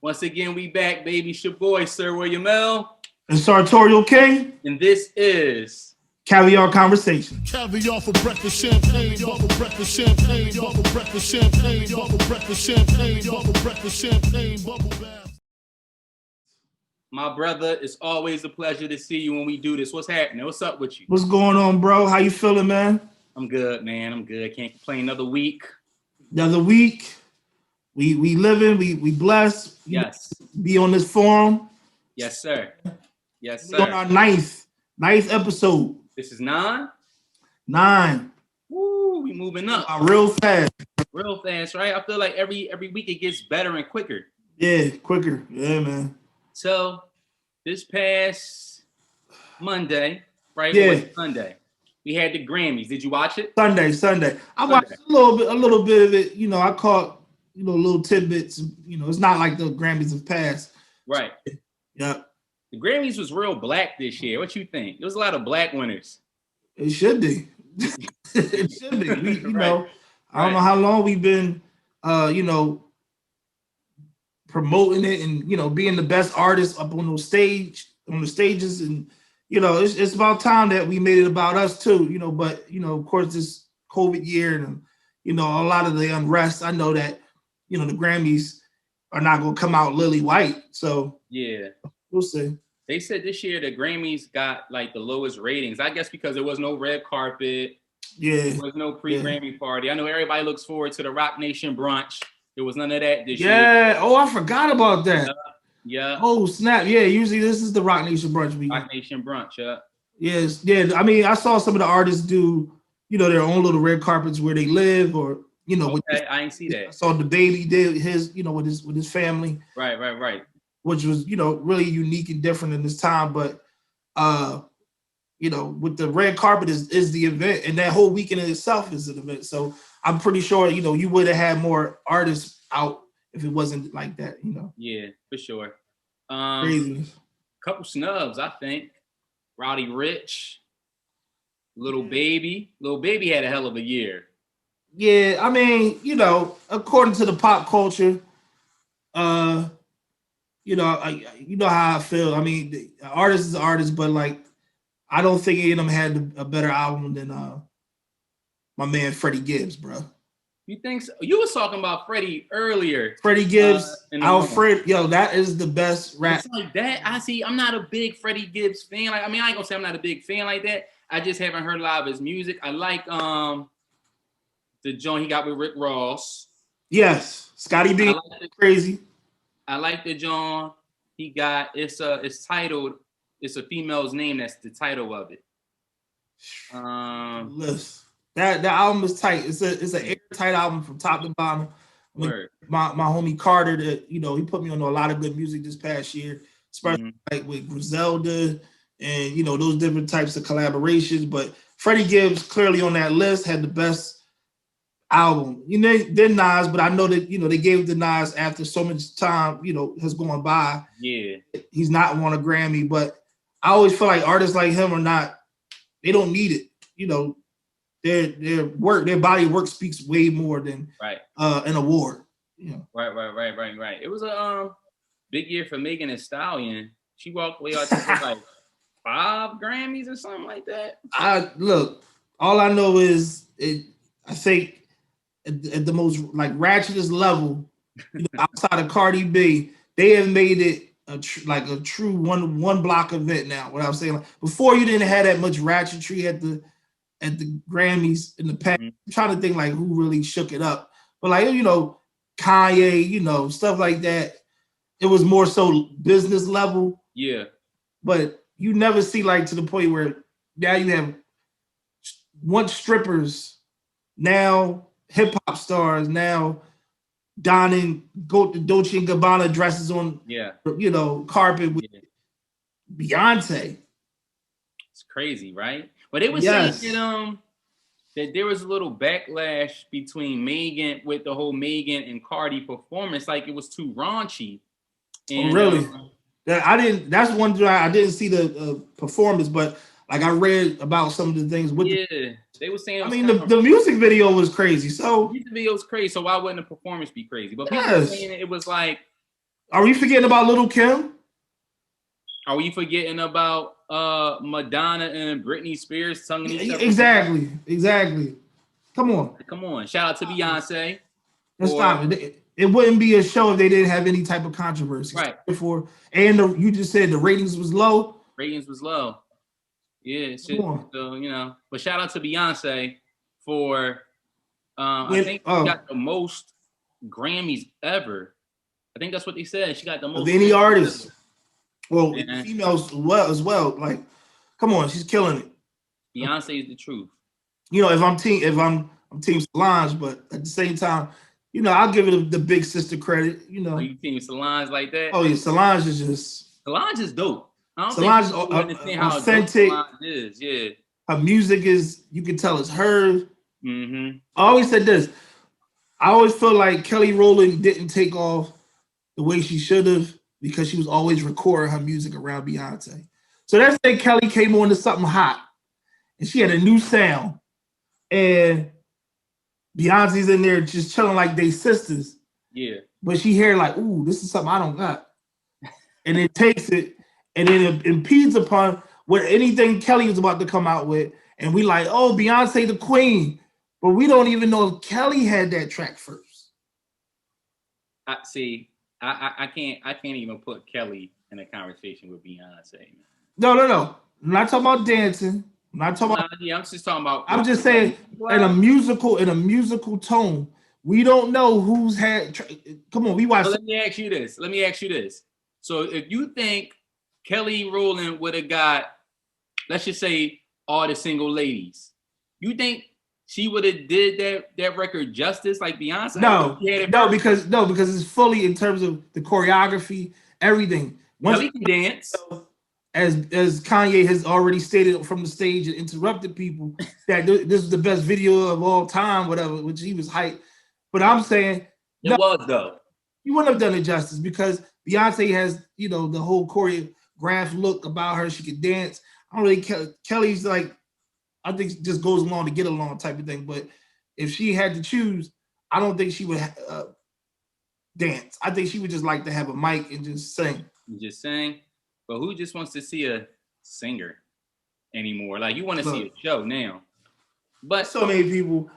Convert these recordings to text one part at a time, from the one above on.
Once again, we back, baby. It's your boy, Sir William L. And Sartorial King. And this is Caviar Conversation. Caviar for breakfast, champagne, for breakfast, champagne, for breakfast, champagne, for breakfast, champagne, for breakfast, champagne, bubble bath. My brother, it's always a pleasure to see you when we do this. What's happening? What's up with you? What's going on, bro? How you feeling, man? I'm good, man. I'm good. Can't complain. Another week. Another week. We living, we blessed. Yes. Be on this forum. Yes, sir. Yes, sir. We on our ninth episode. This is 9? 9. Woo, we moving up. Real fast. Real fast, right? I feel like every week it gets better and quicker. Yeah, quicker. Yeah, man. So this past Monday, right? Yeah. Sunday. We had the Grammys. Did you watch it? Sunday. I watched a little bit of it. You know, I caught little tidbits. You know, it's not like the Grammys have passed. Right. Yeah. The Grammys was real black this year. What you think? There was a lot of black winners. It should be. It should be. You know, I don't know Right. how long we've been, promoting it and being the best artist up on the stages, and it's about time that we made it about us too. But of course this COVID year and a lot of the unrest. I know that the Grammys are not going to come out lily white. So yeah, we'll see. They said this year the Grammys got like the lowest ratings. I guess because there was no red carpet. Yeah, there was no pre-Grammy party. I know everybody looks forward to the Rock Nation brunch. There was none of that this year. Yeah. Oh, I forgot about that. Yeah. Oh, snap. Yeah. Usually this is the Rock Nation brunch week. Rock Nation brunch. Yeah. Yes. Yeah. I mean, I saw some of the artists do, their own little red carpets where they live, or Okay, I ain't see that. I saw the baby did his, with his family. Right. Which was, really unique and different in this time. But, with the red carpet is the event, and that whole weekend in itself is an event. So I'm pretty sure, you would have had more artists out if it wasn't like that, Yeah, for sure. Crazy. Couple snubs, I think. Rowdy Rich, Little Baby. Little Baby had a hell of a year. Yeah, I mean, according to the pop culture, how I feel. I mean, the artist is an artist, but like, I don't think any of them had a better album than my man Freddie Gibbs, bro. You think so? You was talking about Freddie earlier. Freddie Gibbs, Alfred, that is the best rap. It's like that. I'm not a big Freddie Gibbs fan. Like, I mean, I ain't gonna say I'm not a big fan like that. I just haven't heard a lot of his music. I like the joint he got with Rick Ross. Yes, Scotty B. Crazy. I like the joint he got. It's titled. It's a female's name. That's the title of it. Listen, that album is tight. It's an airtight album from top to bottom. My homie Carter, that he put me on a lot of good music this past year, especially like with Griselda and those different types of collaborations. But Freddie Gibbs clearly on that list had the best album. Then Nas, but I know that they gave it to Nas after so much time has gone by. Yeah, he's not won a Grammy, but I always feel like artists like him they don't need it. Their work, their body of work speaks way more than an award. Right. It was a big year for Megan Thee Stallion. She walked away, I think, with like 5 Grammys or something like that. All I know is I think at the most like ratchetest level, outside of Cardi B, they have made it a true one block event now. What I'm saying, like, before you didn't have that much ratchetry at the Grammys in the past. I'm trying to think like who really shook it up, but like Kanye, stuff like that. It was more so business level. Yeah, but you never see like to the point where now you have once strippers, now hip hop stars, now donning Dolce and Gabbana dresses on carpet with Beyonce. It's crazy, right? But it was saying that there was a little backlash between Megan with the whole Megan and Cardi performance, like it was too raunchy. And, really? That's one thing I didn't see the performance, but like I read about some of the things with. Yeah, they were saying. I mean, the music video was crazy. So the music video was crazy. So why wouldn't the performance be crazy? But people were saying it was like Are we forgetting about Little Kim? Are we forgetting about Madonna and Britney Spears tonguing each other? Exactly. Come on. Shout out to Beyonce. Let's stop it. It wouldn't be a show if they didn't have any type of controversy. Right. You just said the ratings was low. Yeah, so but shout out to Beyonce for I think she got the most Grammys ever. I think that's what they said. She got the most of any artist. Well, females as well. Like, come on, she's killing it. Beyonce is the truth. If I'm Team Solange, but at the same time, I'll give it the big sister credit. Are you Team Solange like that? Oh yeah, Solange is dope. I don't Solange think people understand how authentic. Solange is. Yeah, her music is, you can tell it's hers. Mm-hmm. I always said this. I always feel like Kelly Rowland didn't take off the way she should have because she was always recording her music around Beyonce. So let's say Kelly came on to something hot and she had a new sound and Beyonce's in there just chilling like they sisters. Yeah. But she hear like, ooh, this is something I don't got. And it takes it and then it impedes upon what anything Kelly was about to come out with. And we like, oh, Beyonce the queen. But we don't even know if Kelly had that track first. I can't even put Kelly in a conversation with Beyonce. No. I'm not talking about dancing. I'm not talking about. Yeah, I'm just talking about. I'm just saying in a musical tone. We don't know who's had. Come on, we watch. Well, let me ask you this. So if you think Kelly Rowland would have got, let's just say, all the single ladies, you think she would have did that record justice like Beyonce? No, because it's fully in terms of the choreography, everything. Kelly can dance. As Kanye has already stated from the stage and interrupted people that this is the best video of all time, whatever, which he was hyped. But I'm saying it was though. You wouldn't have done it justice because Beyonce has, the whole choreographed look about her. She could dance. I don't really Kelly's like, I think it just goes along to get along type of thing. But if she had to choose, I don't think she would dance. I think she would just like to have a mic and just sing. Just sing. But who just wants to see a singer anymore? Like, you want to see a show now. But so many people,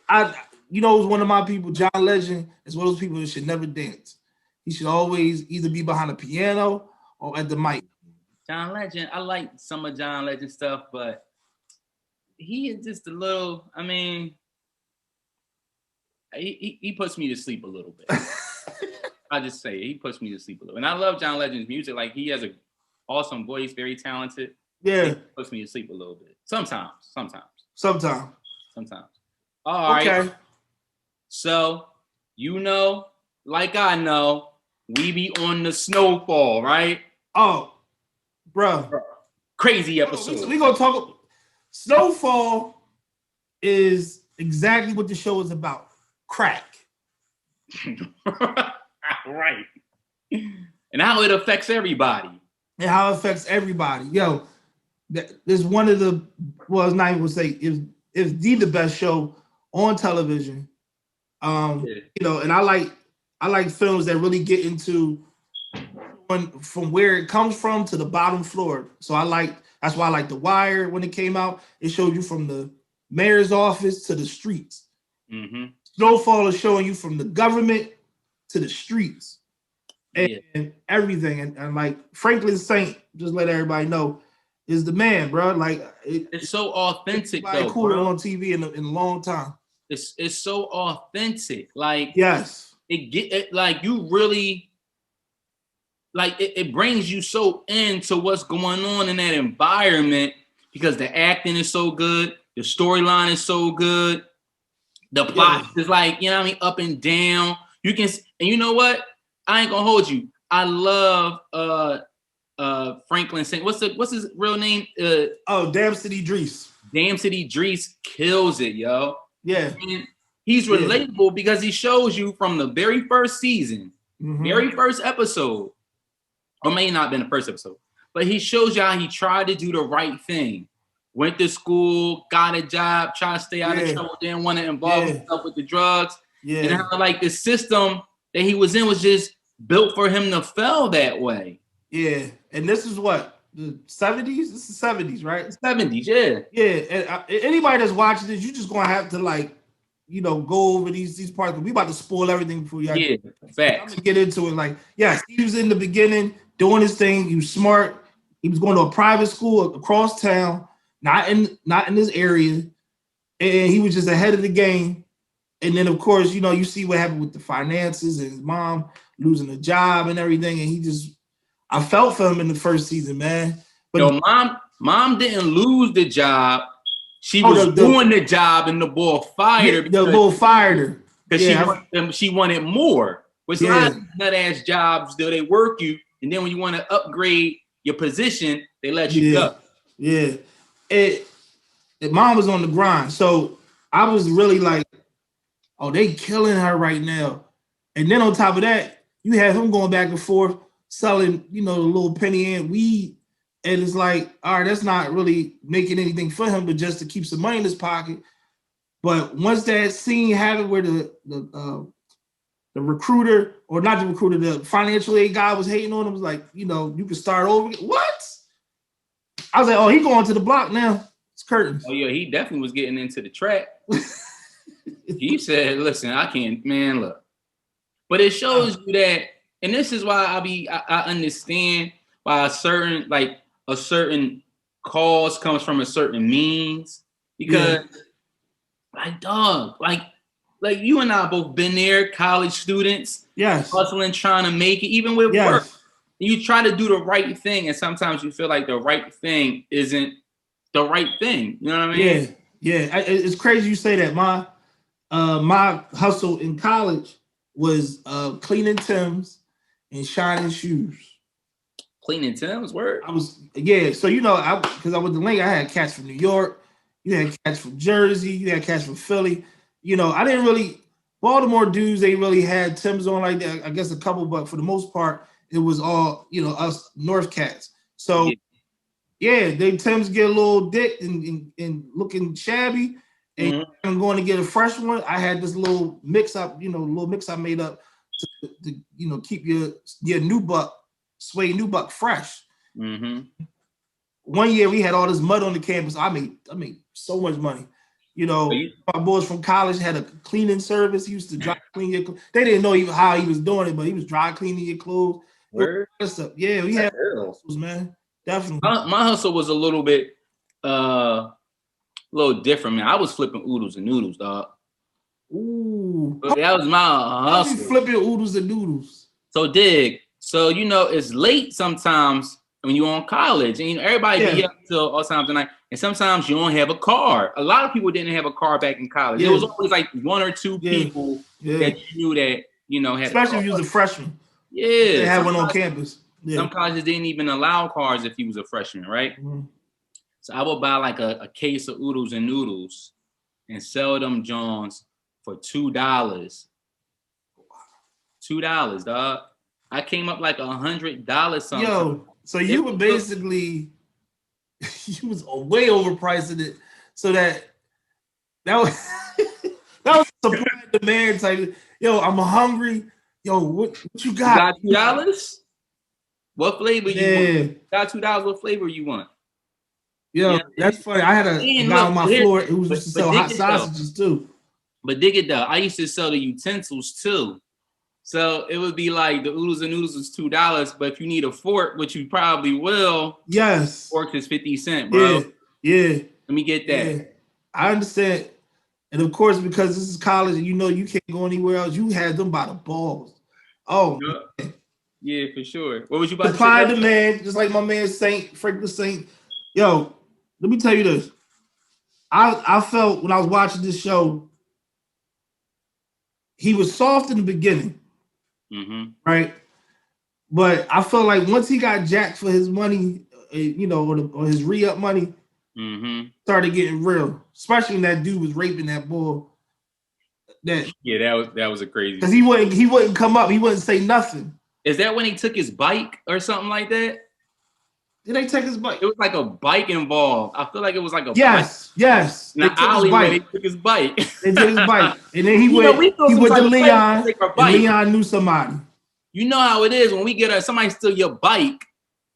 it was one of my people, John Legend, is one of those people that should never dance. He should always either be behind a piano or at the mic. John Legend, I like some of John Legend stuff, but he is just a little, he puts me to sleep a little bit. I just say he puts me to sleep a little. And I love John Legend's music. Like, he has a awesome voice, very talented. Yeah. He puts me to sleep a little bit. Sometimes. All right. Okay. So, like I know, we be on the Snowfall, right? Oh, bro. Crazy episode. We gonna talk. Snowfall is exactly what the show is about. Crack. Right. And how it affects everybody. Yo, there's one of the, well, it's not even gonna say, it's the best show on television. And I like films that really get into from where it comes from to the bottom floor. So that's why I like The Wire when it came out. It showed you from the mayor's office to the streets. Mm-hmm. Snowfall is showing you from the government to the streets and everything. And like Franklin Saint, just let everybody know, is the man, bro. Like it's so authentic. Though, cooler on TV in a long time. It's so authentic. Like, yes, it like you really like it brings you so into what's going on in that environment because the acting is so good, the storyline is so good, the plot is like, up and down. You can, and you know what? I ain't gonna hold you. I love Franklin Saint. What's his real name? Damson Idris. Damson Idris kills it, yo. Yeah. And he's relatable because he shows you from the very first season, very first episode, or may not have been the first episode, but he shows you how he tried to do the right thing. Went to school, got a job, tried to stay out of trouble, didn't want to involve himself with the drugs. Yeah. And how like the system that he was in was just built for him to fail that way. Yeah, and this is what, the 70s. This is 70s, right? 70s, yeah. Yeah, and anybody that's watching this, you just gonna have to like, go over these parts. We about to spoil everything for you. Yeah, facts. I'm gonna get into it. Like, yes, he was in the beginning doing his thing. He was smart. He was going to a private school across town, not in this area, and he was just ahead of the game. And then, of course, you see what happened with the finances and his mom losing a job and everything. And I felt for him in the first season, man. But yo, mom didn't lose the job. She was doing the job, and the boy fired her. The boy fired her because she wanted more. Which a lot of nut ass jobs, they work you, and then when you want to upgrade your position, they let you go. Yeah, mom was on the grind, so I was really like, oh, they killing her right now. And then on top of that, you have him going back and forth selling, the little penny ant weed. And it's like, all right, that's not really making anything for him, but just to keep some money in his pocket. But once that scene happened where the recruiter, or not the recruiter, the financial aid guy was hating on him, was like, you can start over. What? I was like, oh, he going to the block now. It's curtains. Oh, yeah, he definitely was getting into the trap. He said, listen, I can't, man, look. But it shows you that, and this is why I understand why a certain cause comes from a certain means, because like you and I both been there, college students, hustling, trying to make it, even with work. You try to do the right thing, and sometimes you feel like the right thing isn't the right thing. You know what I mean? Yeah. It's crazy you say that. My hustle in college was cleaning Timbs and shining shoes. Cleaning Timbs, word? So because I was the link, I had cats from New York, you had cats from Jersey, you had cats from Philly. I didn't really, Baltimore dudes, they really had Timbs on like that. I guess a couple, but for the most part, it was all, us North cats. So they Timbs get a little dick and looking shabby. And I'm going to get a fresh one. I had this little mix up, I made up to keep your suede nubuck fresh. Mm-hmm. One year we had all this mud on the campus. I made so much money. My boys from college had a cleaning service. He used to dry clean your clothes. They didn't know even how he was doing it, but he was dry cleaning your clothes. Word? Yeah, we had hustles, man. Definitely. My hustle was a little bit different, man. I was flipping oodles and noodles, dog. Ooh. That was my hustle. Flipping oodles and noodles. So it's late sometimes when you're on college, and everybody be up till all times of night, and sometimes you don't have a car. A lot of people didn't have a car back in college. There was always like one or two people that you knew that had, especially if you was a freshman. Yeah, they had one on campus. Some colleges didn't even allow cars if you was a freshman, right? Mm-hmm. So I would buy like a case of oodles and noodles and sell them Johns for $2. $2, dog. I came up like $100 something. Yo, so you were basically, you was way overpricing it, so that was supply and demand type. Yo, I'm hungry. Yo, what you got? You got $2? What flavor you want? Got $2? What flavor you want? Yo, that's funny. I had a guy on my floor who used to sell hot sausages too. But dig it though, I used to sell the utensils too. So it would be like the oodles and noodles was $2, but if you need a fork, which you probably will, fork is 50 cents, bro. Yeah. Let me get that. Yeah. I understand. And of course, because this is college and you can't go anywhere else, you had them by the balls. Oh, yeah, for sure. What was you about to say? Supply and demand, just like my man Franklin Saint. Yo, let me tell you this. I felt when I was watching this show, he was soft in the beginning, right? But I felt like once he got jacked for his money, or his re-up money, started getting real. Especially when that dude was raping that boy. That was a crazy. Because he wouldn't come up. He wouldn't say nothing. Is that when he took his bike or something like that? Did they take his bike? It was like a bike involved. I feel like it was like a yes. Now they took his bike. They took his bike, and then he went to Leon. And Leon knew somebody. you know how it is when we get somebody steal your bike.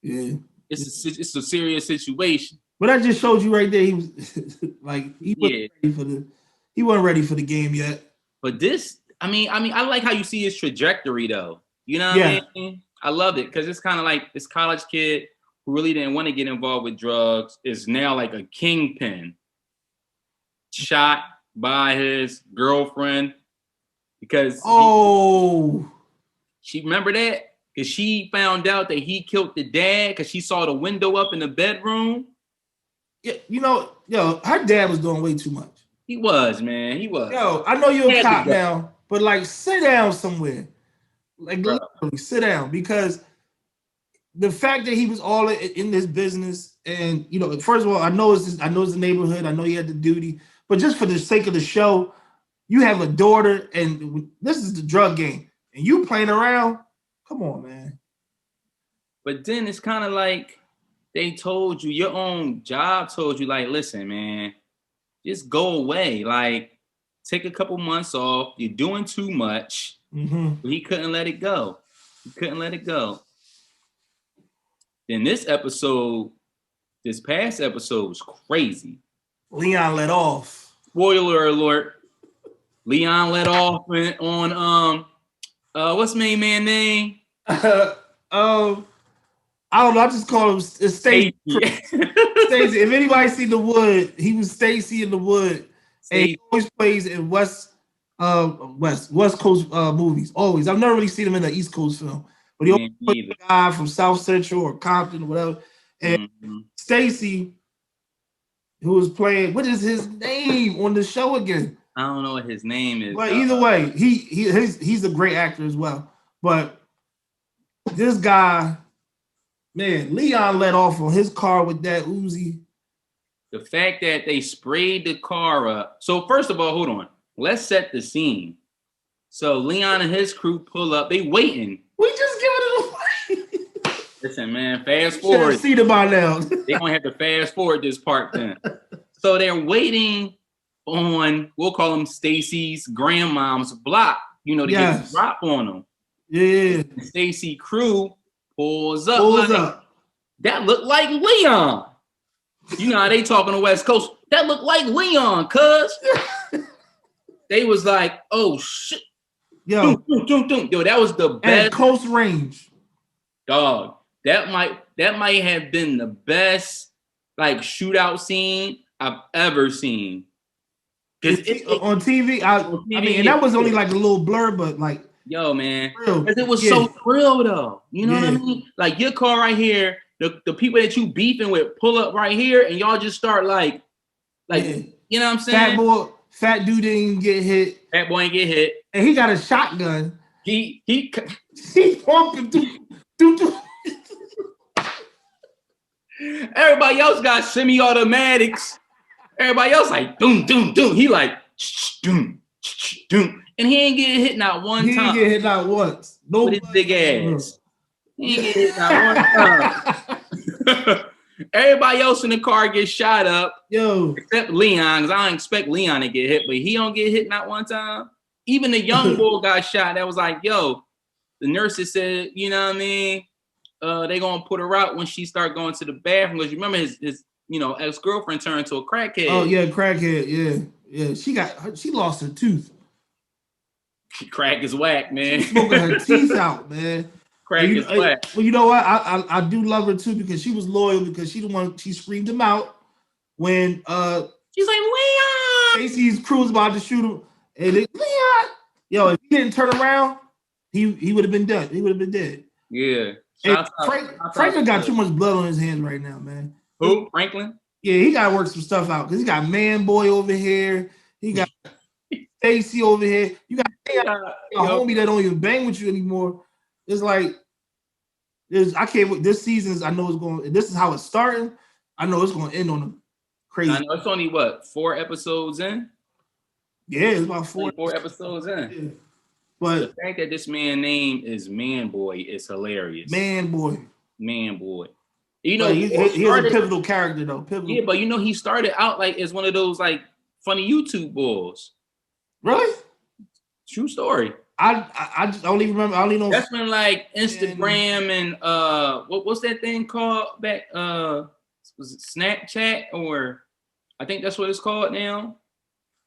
Yeah, it's a serious situation. But that just showed you right there. He was like he wasn't ready for the game yet. But this, I mean, I like how you see his trajectory though. You know what I mean? I love it because it's kind of like this college kid who really didn't want to get involved with drugs is now like a kingpin, shot by his girlfriend because she remember that because she found out that he killed the dad because she saw the window up in the bedroom. Yeah, you know, her dad was doing way too much. He was, man. He was. Yo, I know you're a cop now, but like sit down somewhere. Like literally sit down because the fact that he was all in this business and you know, first of all, I know it's the neighborhood, I know he had the duty, but just for the sake of the show, you have a daughter and this is the drug game and you playing around. Come on, man. But then it's kind of like they told you, your own job told you, like, listen, man, just go away. Like, take a couple months off. You're doing too much. Mm-hmm. But he couldn't let it go. He couldn't let it go. Then this past episode was crazy. Leon let off. Spoiler alert. Leon let off on what's main man name? I don't know. I just call him Stacy. Stacy. If anybody seen The Wood, he was Stacy in The Wood, and he always plays in West Coast movies. Always. I've never really seen him in an East Coast film, but he always plays a guy from South Central or Compton or whatever. And Stacy, who was playing, what is his name on the show again? I don't know what his name is. But either way, he's a great actor as well. But this guy. Man, Leon let off on his car with that Uzi. The fact that they sprayed the car up. So first of all, hold on. Let's set the scene. So Leon and his crew pull up. They waiting. We just giving it away. Listen, man, fast forward. Should have seen it by now. They're going to have to fast forward this part then. So they're waiting on, we'll call them Stacy's grandmom's block, you know, to get a drop on them. Yeah. Stacy crew pulls up. That looked like Leon. You know how they talk on the West Coast. That looked like Leon, cuz. They was like, oh shit. Yo, Yo, that was the best. At close range. Dog. That might have been the best like shootout scene I've ever seen. On TV, I mean, and that was only like a little blur, but like, yo, man, because it was so real though. You know what I mean? Like your car right here, the people that you beefing with pull up right here, and y'all just start like, you know what I'm saying? Fat dude didn't get hit. Fat boy ain't get hit, and he got a shotgun. He pumping. Everybody else got semi-automatics. Everybody else like doom doom doom. He like doom doom. And he ain't get hit not one time. He ain't get hit not once. No, with his big ass. He ain't get hit not one time. Everybody else in the car gets shot up. Yo. Except Leon, because I don't expect Leon to get hit, but he don't get hit not one time. Even the young boy got shot. That was like, yo, the nurses said, you know what I mean? They gonna put her out when she start going to the bathroom. Because you remember his ex-girlfriend turned into a crackhead. Oh yeah, crackhead, yeah. She lost her tooth. Crack is whack, man. She's smoking her teeth out, man. Crack is whack. Well, you know what? I do love her too because she was loyal because she screamed him out when she's like, Leon! Casey's crew was about to shoot him. And Leon! Yo, if he didn't turn around, he would have been dead. He would have been dead. Yeah. Franklin got too much blood on his hands right now, man. Who? Franklin? Yeah, he got to work some stuff out because he got Man Boy over here. He got Stacy over here. You got a homie that don't even bang with you anymore. It's like, I can't wait. This season, I know it's going. This is how it's starting. I know it's going to end on a crazy. I know it's only 4 episodes in. Yeah, it's about 4 episodes in. Yeah. But the fact that this man's name is Man Boy is hilarious. Man Boy. You know, he's a pivotal character though. Yeah, but you know, he started out like as one of those like funny YouTube boys. Really? True story. I don't even remember. I only know that's when like Instagram and what's that thing called back? Was it Snapchat, or I think that's what it's called now,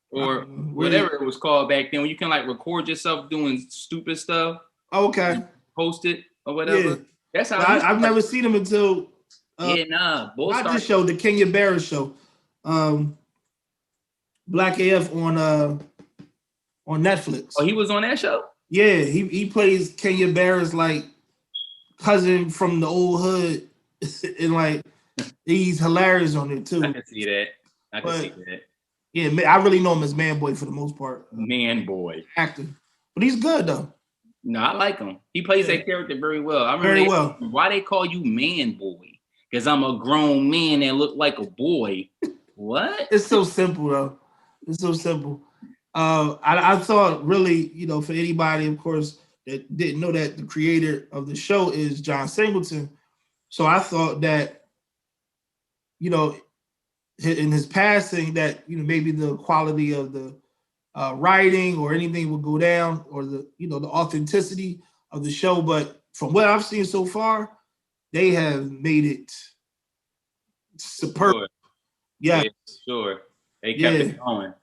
or whatever it was called back then, when you can like record yourself doing stupid stuff. Okay. Post it or whatever. Yeah. That's how I've never seen him until not this show, the Kenya Barris show. Black AF on Netflix. Oh, he was on that show? Yeah, he plays Kenya Barris like cousin from the old hood. And like he's hilarious on it too. I can see that. Yeah, I really know him as Man Boy for the most part. Man Boy. Acting. But he's good though. No, I like him. He plays that character very well. I remember why they call you Man Boy? Because I'm a grown man that look like a boy. What? It's so simple though. It's so simple. I thought really, for anybody, of course, that didn't know that the creator of the show is John Singleton. So I thought that, in his passing, that maybe the quality of the writing or anything would go down, or the the authenticity of the show. But from what I've seen so far, they have made it superb. Sure. Yeah, sure. They kept it going.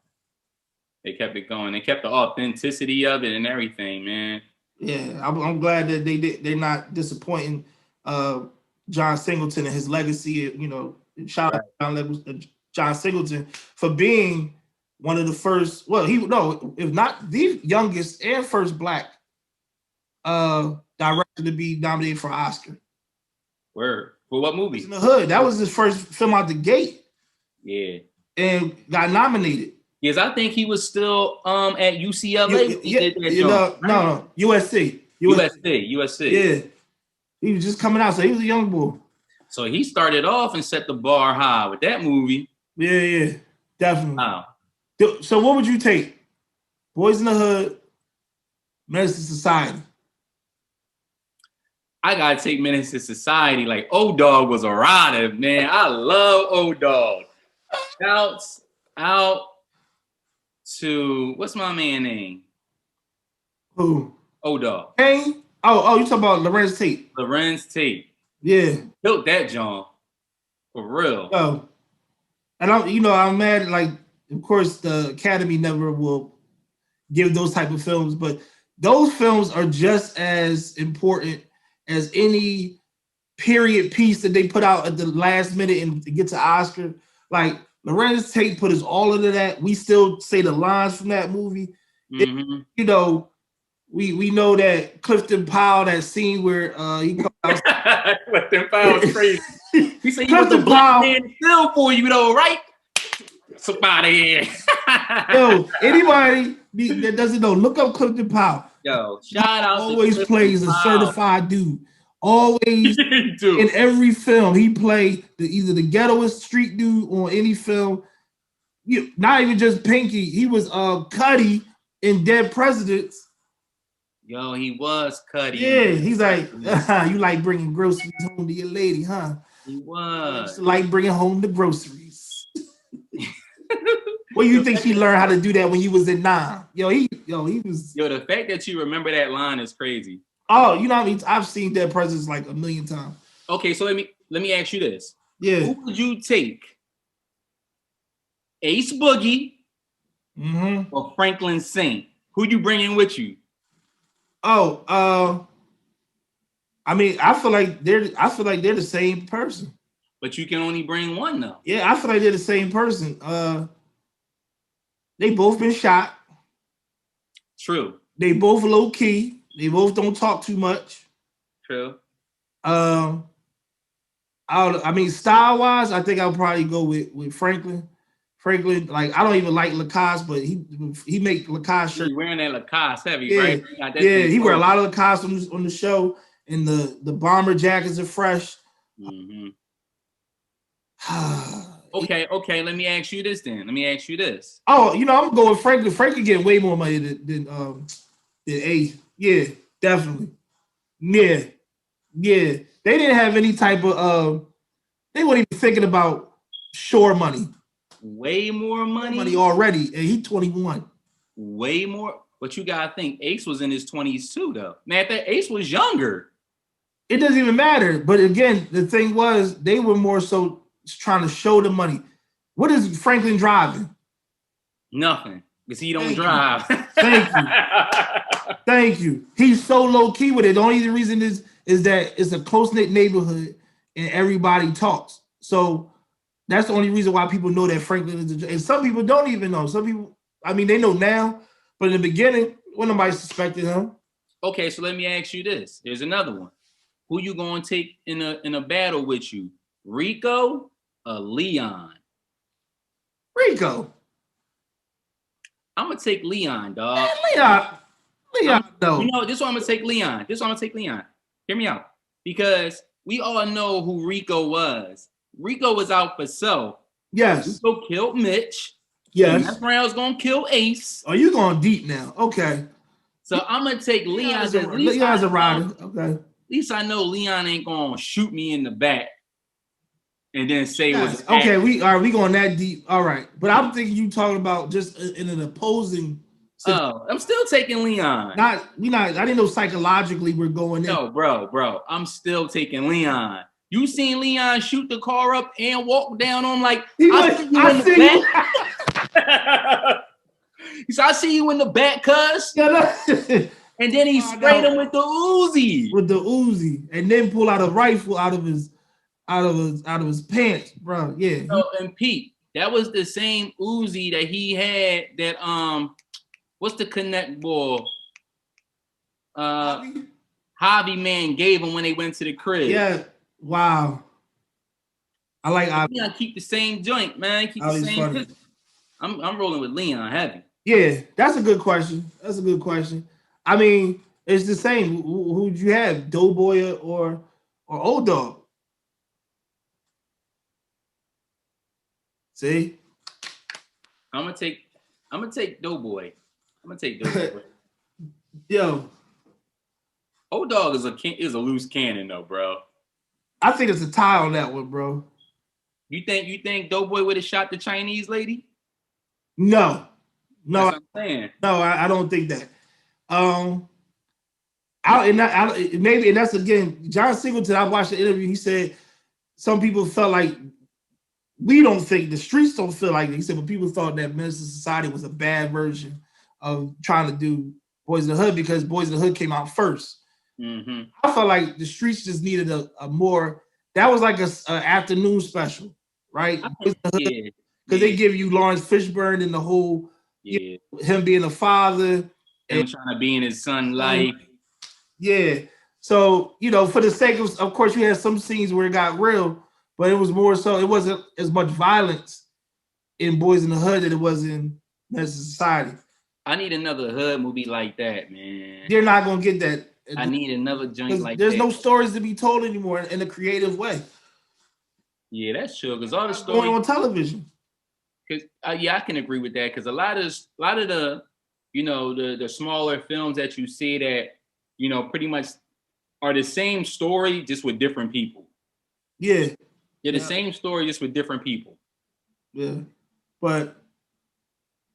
They kept the authenticity of it and everything, man. Yeah, I'm glad that they're not disappointing John Singleton and his legacy. Shout out to John Singleton for being one of the first. Well, if not the youngest and first Black director to be nominated for an Oscar. Word. For what movie? In the Hood. That was his first film out the gate. Yeah. And got nominated. Yes, I think he was still at UCLA. No, USC. Yeah. He was just coming out, so he was a young boy. So he started off and set the bar high with that movie. Yeah, definitely. Wow. So what would you take? Boys in the Hood, Menace to Society. I gotta take Menace to Society. Like, O-Dog was a rider, man. I love O-Dog. Shouts out to, what's my man name? Who? O-Dog. Hey? Oh, you talking about Lorenz Tate. Lorenz Tate. Yeah. Built that John. For real. Oh. And I'm mad, like, of course the Academy never will give those type of films, but those films are just as important as any period piece that they put out at the last minute and to get to Oscar. Like, Lorenz Tate put his all into that. We still say the lines from that movie. Mm-hmm. We know that Clifton Powell, that scene where he comes out. Clifton Powell's crazy. He said, "You was a black man still for you, though, right?" Somebody here. Yo, anybody that doesn't know, look up Clifton Powell. Yo, shout out. Always plays a certified dude. Always in every film he played either the ghettoest street dude on any film. Not even just Pinky. He was Cuddy in Dead Presidents. Yo, he was Cuddy. Yeah, he's like, you like bringing groceries home to your lady, huh? He was. Like bringing home the groceries. Well, you think she learned how to do that when you was in 9? He was. Yo, the fact that you remember that line is crazy. Oh, you know what I mean? I've seen Dead Presidents like a million times. Okay, so let me ask you this. Yeah. Who would you take? Ace Boogie or Franklin Saint? Who you bringing with you? Oh, I mean, I feel like they're the same person. But you can only bring one though. Yeah, I feel like they're the same person. They both been shot. True. They both low key. They both don't talk too much. True. I mean, style wise, I think I'll probably go with Franklin. Franklin, like, I don't even like Lacoste, but he make Lacoste shirts. He's wearing that Lacoste heavy, right? He wear a lot of Lacoste on the show, and the bomber jackets are fresh. Mm-hmm. Okay. Let me ask you this then. Oh, I'm going with Franklin. Franklin getting way more money than Ace. Yeah, definitely. Yeah. They didn't have any type of. They weren't even thinking about shore money. Way more money already, and he 21. Way more. But you gotta think Ace was in his 20s too, though. Man, that Ace was younger. It doesn't even matter. But again, the thing was, they were more so trying to show the money. What is Franklin driving? Nothing, because he don't drive. Thank you. Thank you. He's so low key with it. The only reason is that it's a close knit neighborhood and everybody talks. So that's the only reason why people know that Franklin is. And some people don't even know. Some people, I mean, they know now, but in the beginning, when nobody suspected him. Okay, so let me ask you this. There's another one. Who you gonna take in a battle with you? Rico or Leon? Rico. I'm gonna take Leon, dog. Man, Leon, though. You know, this one I'm gonna take Leon. Hear me out. Because we all know who Rico was. Rico was out for self. Yes. Rico killed Mitch. Yes. Matt Brown's gonna kill Ace. Oh, you going deep now? Okay. So I'm gonna take Leon. Leon's a rider. Okay. At least I know Leon ain't gonna shoot me in the back and then say yes. what's okay. We going that deep. All right, but I'm thinking you talking about just in an opposing. Oh, I'm still taking Leon. I didn't know psychologically we're going in. No, bro. I'm still taking Leon. You seen Leon shoot the car up and walk down on like I see you in the back. He said, I see you in the back, cuz. And then he sprayed him with the Uzi. With the Uzi. And then pull out a rifle out of his pants, bro. Yeah. So, and Pete, that was the same Uzi that he had that what's the connect ball? Javi man gave him when they went to the crib. Yeah. Wow. I like Leon keep the same joint, man. Keep the same. I'm rolling with Leon heavy. Yeah, that's a good question. I mean, it's the same. Who'd you have, Doughboy or Old Dog? See, I'm gonna take Doughboy. Yo, Old Dog is a loose cannon though, bro. I think it's a tie on that one, bro. You think Doughboy would have shot the Chinese lady? No, That's what I'm saying. No, I don't think that. Maybe that's again, John Singleton. I watched the interview. He said some people felt like we don't think the streets don't feel like it. He said, but people thought that Menace to Society was a bad version of trying to do Boys in the Hood because Boys in the Hood came out first. Mm-hmm. I felt like the streets just needed a more. That was like a afternoon special, right? Because they give you Lawrence Fishburne and the whole, him being a father, and trying to be in his son's life. Yeah. So, for the sake of course, you had some scenes where it got real, but it was more so, it wasn't as much violence in Boys in the Hood that it was in Menace to Society. I need another hood movie like that, man. You're not going to get that. I need another joint like there's that. There's no stories to be told anymore in a creative way. Yeah, that's true. Because all the stories going on television. Because I can agree with that. Because a lot of the, the smaller films that you see that, pretty much are the same story just with different people. Yeah, they're the same story just with different people. Yeah, but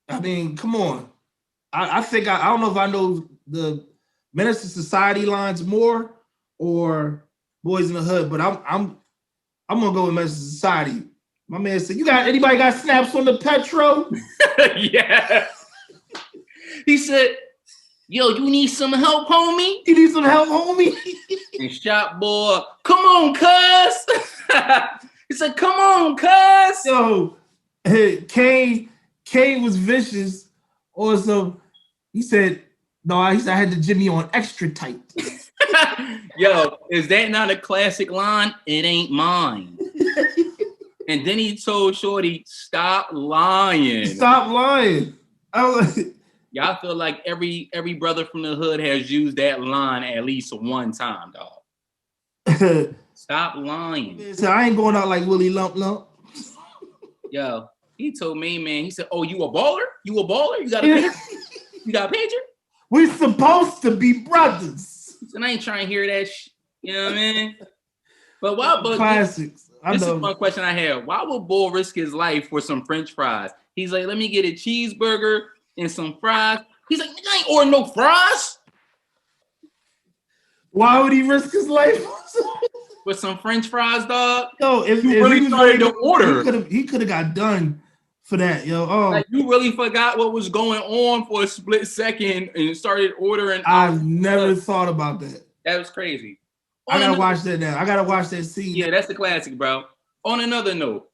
I mean, come on. I think I don't know if I know the Menace to Society lines more or Boys in the Hood, but I'm gonna go with Menace to Society. My man said, anybody got snaps on the Petro? Yeah. He said, yo, you need some help, homie? You need some help, homie? And Shop Boy, come on, cuz. He said, come on, cuz. Yo, Kane was vicious. Also, he said, no, I had the Jimmy on extra tight. Yo, is that not a classic line? It ain't mine. And then he told Shorty, stop lying. Stop lying. Y'all feel like every brother from the hood has used that line at least one time, dog. Stop lying. So I ain't going out like Willie Lump Lump. Yo, he told me, man, he said, oh, you a baller? You a baller? You got a pager? You got a pager? We're supposed to be brothers. And I ain't trying to hear that shit. You know what I mean? But why? But classics. This is one question I have. Why would Bull risk his life for some French fries? He's like, let me get a cheeseburger and some fries. He's like, nigga, I ain't ordering no fries. Why would he risk his life? With some French fries, dog? Yo, if you really started to order. He could have got done for that, yo. Oh, like you really forgot what was going on for a split second and started ordering. I've never thought about that. That was crazy. I gotta watch that now. I gotta watch that scene. Yeah, that's the classic, bro. On another note,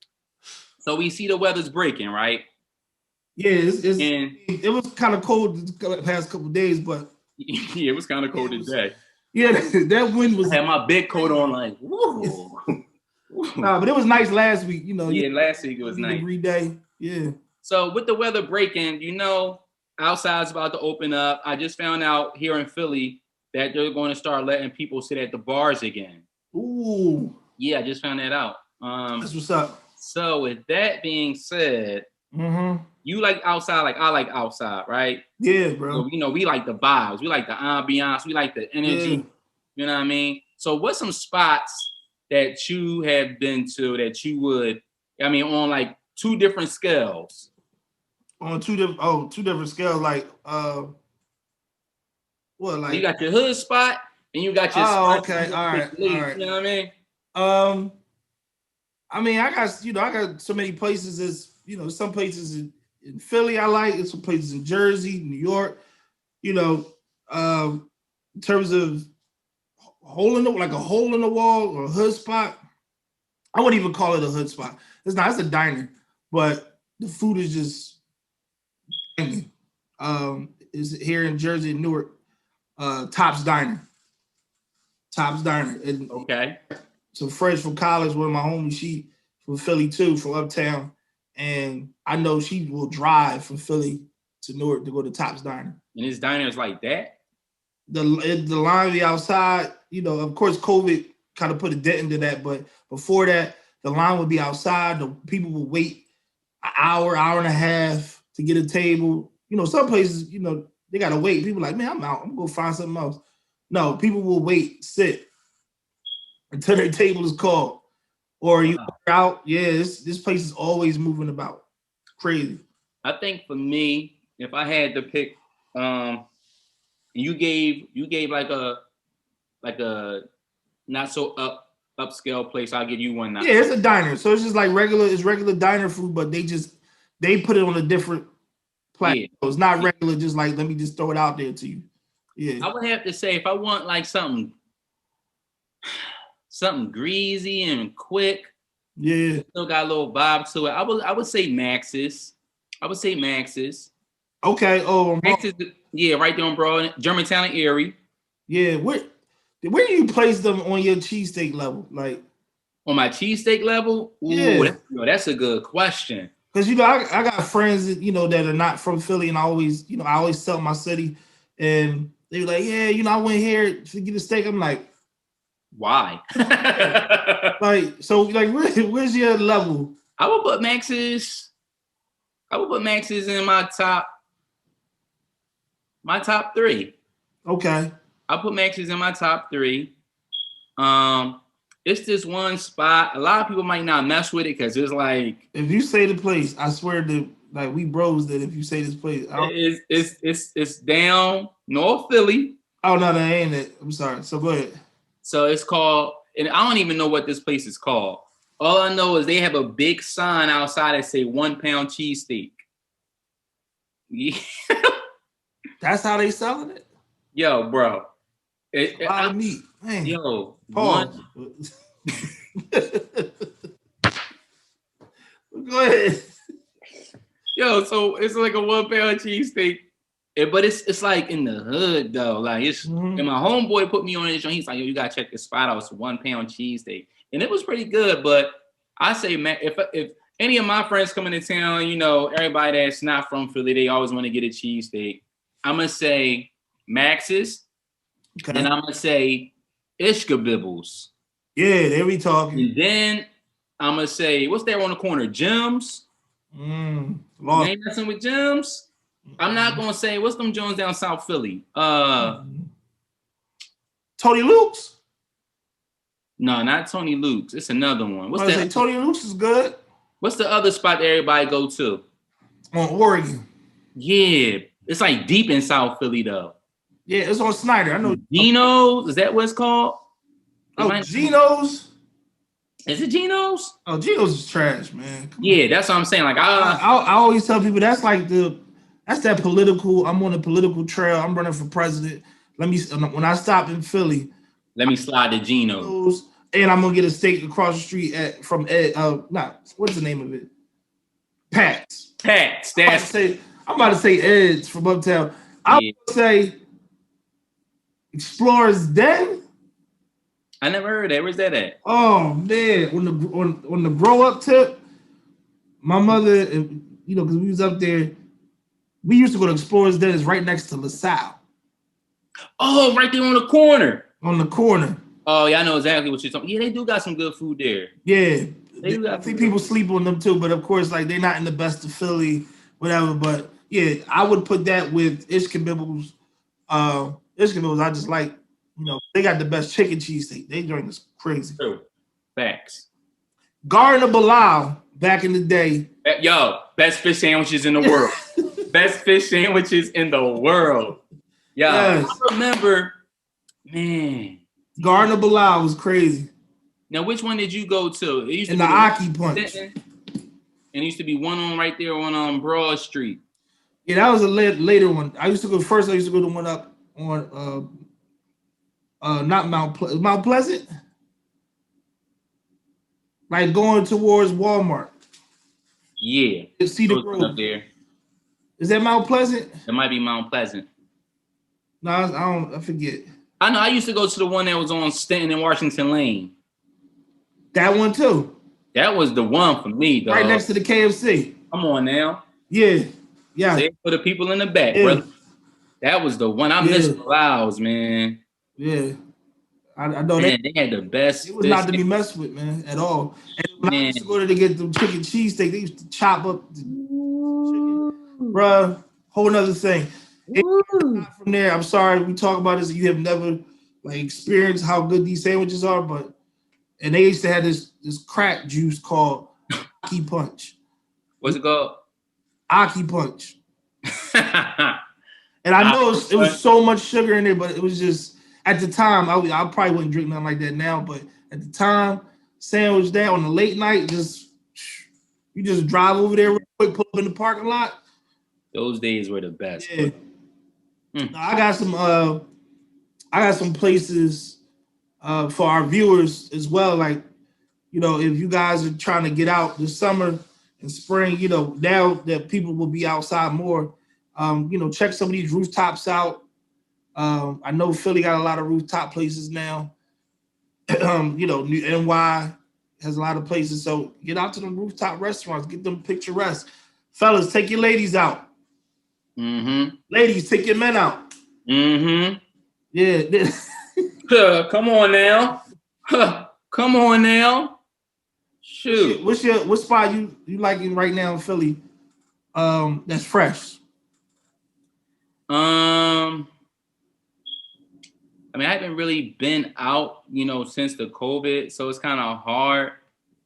so we see the weather's breaking, right? Yeah, it was kind of cold the past couple of days, but yeah, it was kind of cold today. Yeah, that wind was. I had my big coat on, like, woo. Nah, but it was nice last week, you know. Yeah, last week it was nice. Every day, yeah. So with the weather breaking, you know, outside's about to open up. I just found out here in Philly that they're going to start letting people sit at the bars again. Ooh. Yeah, I just found that out. That's what's up. So with that being said, you like outside, like I like outside, right? Yeah, bro. So, you know, we like the vibes, we like the ambiance, we like the energy. Yeah. You know what I mean? So what's some spots that you have been to that you would, I mean, on like two different scales? On two different scales, like what, like you got your hood spot and you got your okay, all right. You know what I mean? I got so many places as some places in Philly I like, and some places in Jersey, New York, in terms of a hole in the wall or a hood spot. I wouldn't even call it a hood spot. It's a diner, but the food is just is here in Jersey and Newark, Top's Diner. And okay. So friends from college, one of my homies, she from Philly too, from uptown. And I know she will drive from Philly to Newark to go to Top's Diner. And his diner is like that? The line be outside, of course COVID kind of put a dent into that, but before that, the line would be outside. The people would wait an hour and a half to get a table. Some places, they gotta wait. People like, man, I'm out. I'm gonna go find something else. No, people will sit until their table is called. Or you out. Yeah, this place is always moving about. Crazy. I think for me, if I had to pick, you gave like a not so upscale place. I'll give you one now. Yeah, it's a diner. So it's just like regular diner food, but they put it on a different platform. Yeah. So it's not regular, just like let me just throw it out there to you. Yeah. I would have to say if I want like something greasy and quick. Yeah. Still got a little vibe to it. I would say Max's. Okay. Oh, Max's, yeah, right there on Broad, Germantown and Erie. Yeah. Where do you place them on your cheesesteak level? Like on my cheesesteak level? Ooh, yeah. That's a good question. Because I got friends that are not from Philly, and I always sell my city, and they're like, yeah, I went here to get a steak. I'm like, why? Where's your level? I would put Max's in my top 3. Okay. I'll put Max's in my top 3. It's this one spot. A lot of people might not mess with it because it's like if you say the place, I swear to like we bros that if you say this place, it's down North Philly. Oh no, that ain't it. I'm sorry. So go ahead. So it's called, and I don't even know what this place is called. All I know is they have a big sign outside that say 1 pound cheesesteak. Yeah. That's how they selling it? Yo, bro. A lot of meat. Man. Yo. Pause. Go ahead. Yo, so it's like a 1 pound cheesesteak. But it's like in the hood though. Like it's and my homeboy put me on this joint. He's like, yo, you gotta check this spot out. It's a 1 pound cheesesteak. And it was pretty good. But I say, man, if any of my friends come into town, everybody that's not from Philly, they always want to get a cheesesteak. I'm gonna say Max's. Okay. And I'm gonna say Ishkabibbles. Yeah, there we talking. And then I'm gonna say, what's there on the corner? Jim's. Ain't messing with Jim's. I'm not gonna say what's them Jones down South Philly. Tony Luke's. No, not Tony Luke's. It's another one. What's that? Tony Luke's is good. What's the other spot that everybody go to? On Oregon. Yeah, It's like deep in South Philly though. Yeah, it's on Snyder. I know. Geno's, is that what it's called? Geno's. Is it Geno's? Oh, Geno's is trash, man. Yeah, that's what I'm saying. Like I always tell people that's that political. I'm on a political trail. I'm running for president. When I stop in Philly, let me slide to Geno's. And I'm gonna get a steak across the street from Ed. What's the name of it? Pat's. I'm about to say Ed's from Uptown. I'm gonna say Explorer's Den. I never heard that. Where's that at? Oh man, on the grow up tip, my mother, because we was up there, we used to go to Explorer's Den. It's right next to LaSalle. Oh, right there on the corner. On the corner. Oh yeah, I know exactly what you're talking. Yeah, they do got some good food there. Yeah, I think people sleep on them too, but of course, like they're not in the best of Philly, whatever. But yeah, I would put that with Ishkabibbles. Ishkabibbles, I just like. They got the best chicken cheesesteak. They joint is crazy. True. Facts. Garden of Bilal back in the day. Yo, best fish sandwiches in the world. Best fish sandwiches in the world. Yo, yes. I remember, man. Garden of Bilal was crazy. Now, which one did you go to? It used to be the Aki Punch. And it used to be one on right there on Broad Street. Yeah, that was a later one. I used to go to one up on not Mount Pleasant, like going towards Walmart. Yeah, see the Grove up there. Is that Mount Pleasant? It might be Mount Pleasant. No, I forget. I know. I used to go to the one that was on Stanton and Washington Lane. That one too. That was the one for me, dog. Right next to the KFC. Come on now. Yeah. Say for the people in the back, brother. That was the one. I miss Bilals, man. Yeah, I know man, they had the best. It was not to be messed with, man, at all. And when I used to go there to get the chicken cheesesteak, they used to chop up the chicken, bruh. Whole nother thing. From there, I'm sorry we talk about this. You have never experienced how good these sandwiches are, and they used to have this crack juice called Aki Punch. What's it called? Aki Punch. And I know it was so much sugar in there, but it was just. At the time, I probably wouldn't drink nothing like that now, but at the time, sandwich that on the late night, you just drive over there real quick, pull up in the parking lot. Those days were the best. Yeah. I got some places for our viewers as well. Like, if you guys are trying to get out this summer and spring, now that people will be outside more, check some of these rooftops out. I know Philly got a lot of rooftop places now. NY has a lot of places. So get out to them rooftop restaurants, get them picturesque. Fellas, take your ladies out. Mm-hmm. Ladies, take your men out. Mm-hmm. Yeah. Come on now. Come on now. Shoot. What spot you liking right now in Philly? That's fresh. I mean, I haven't really been out, since the COVID, so it's kind of hard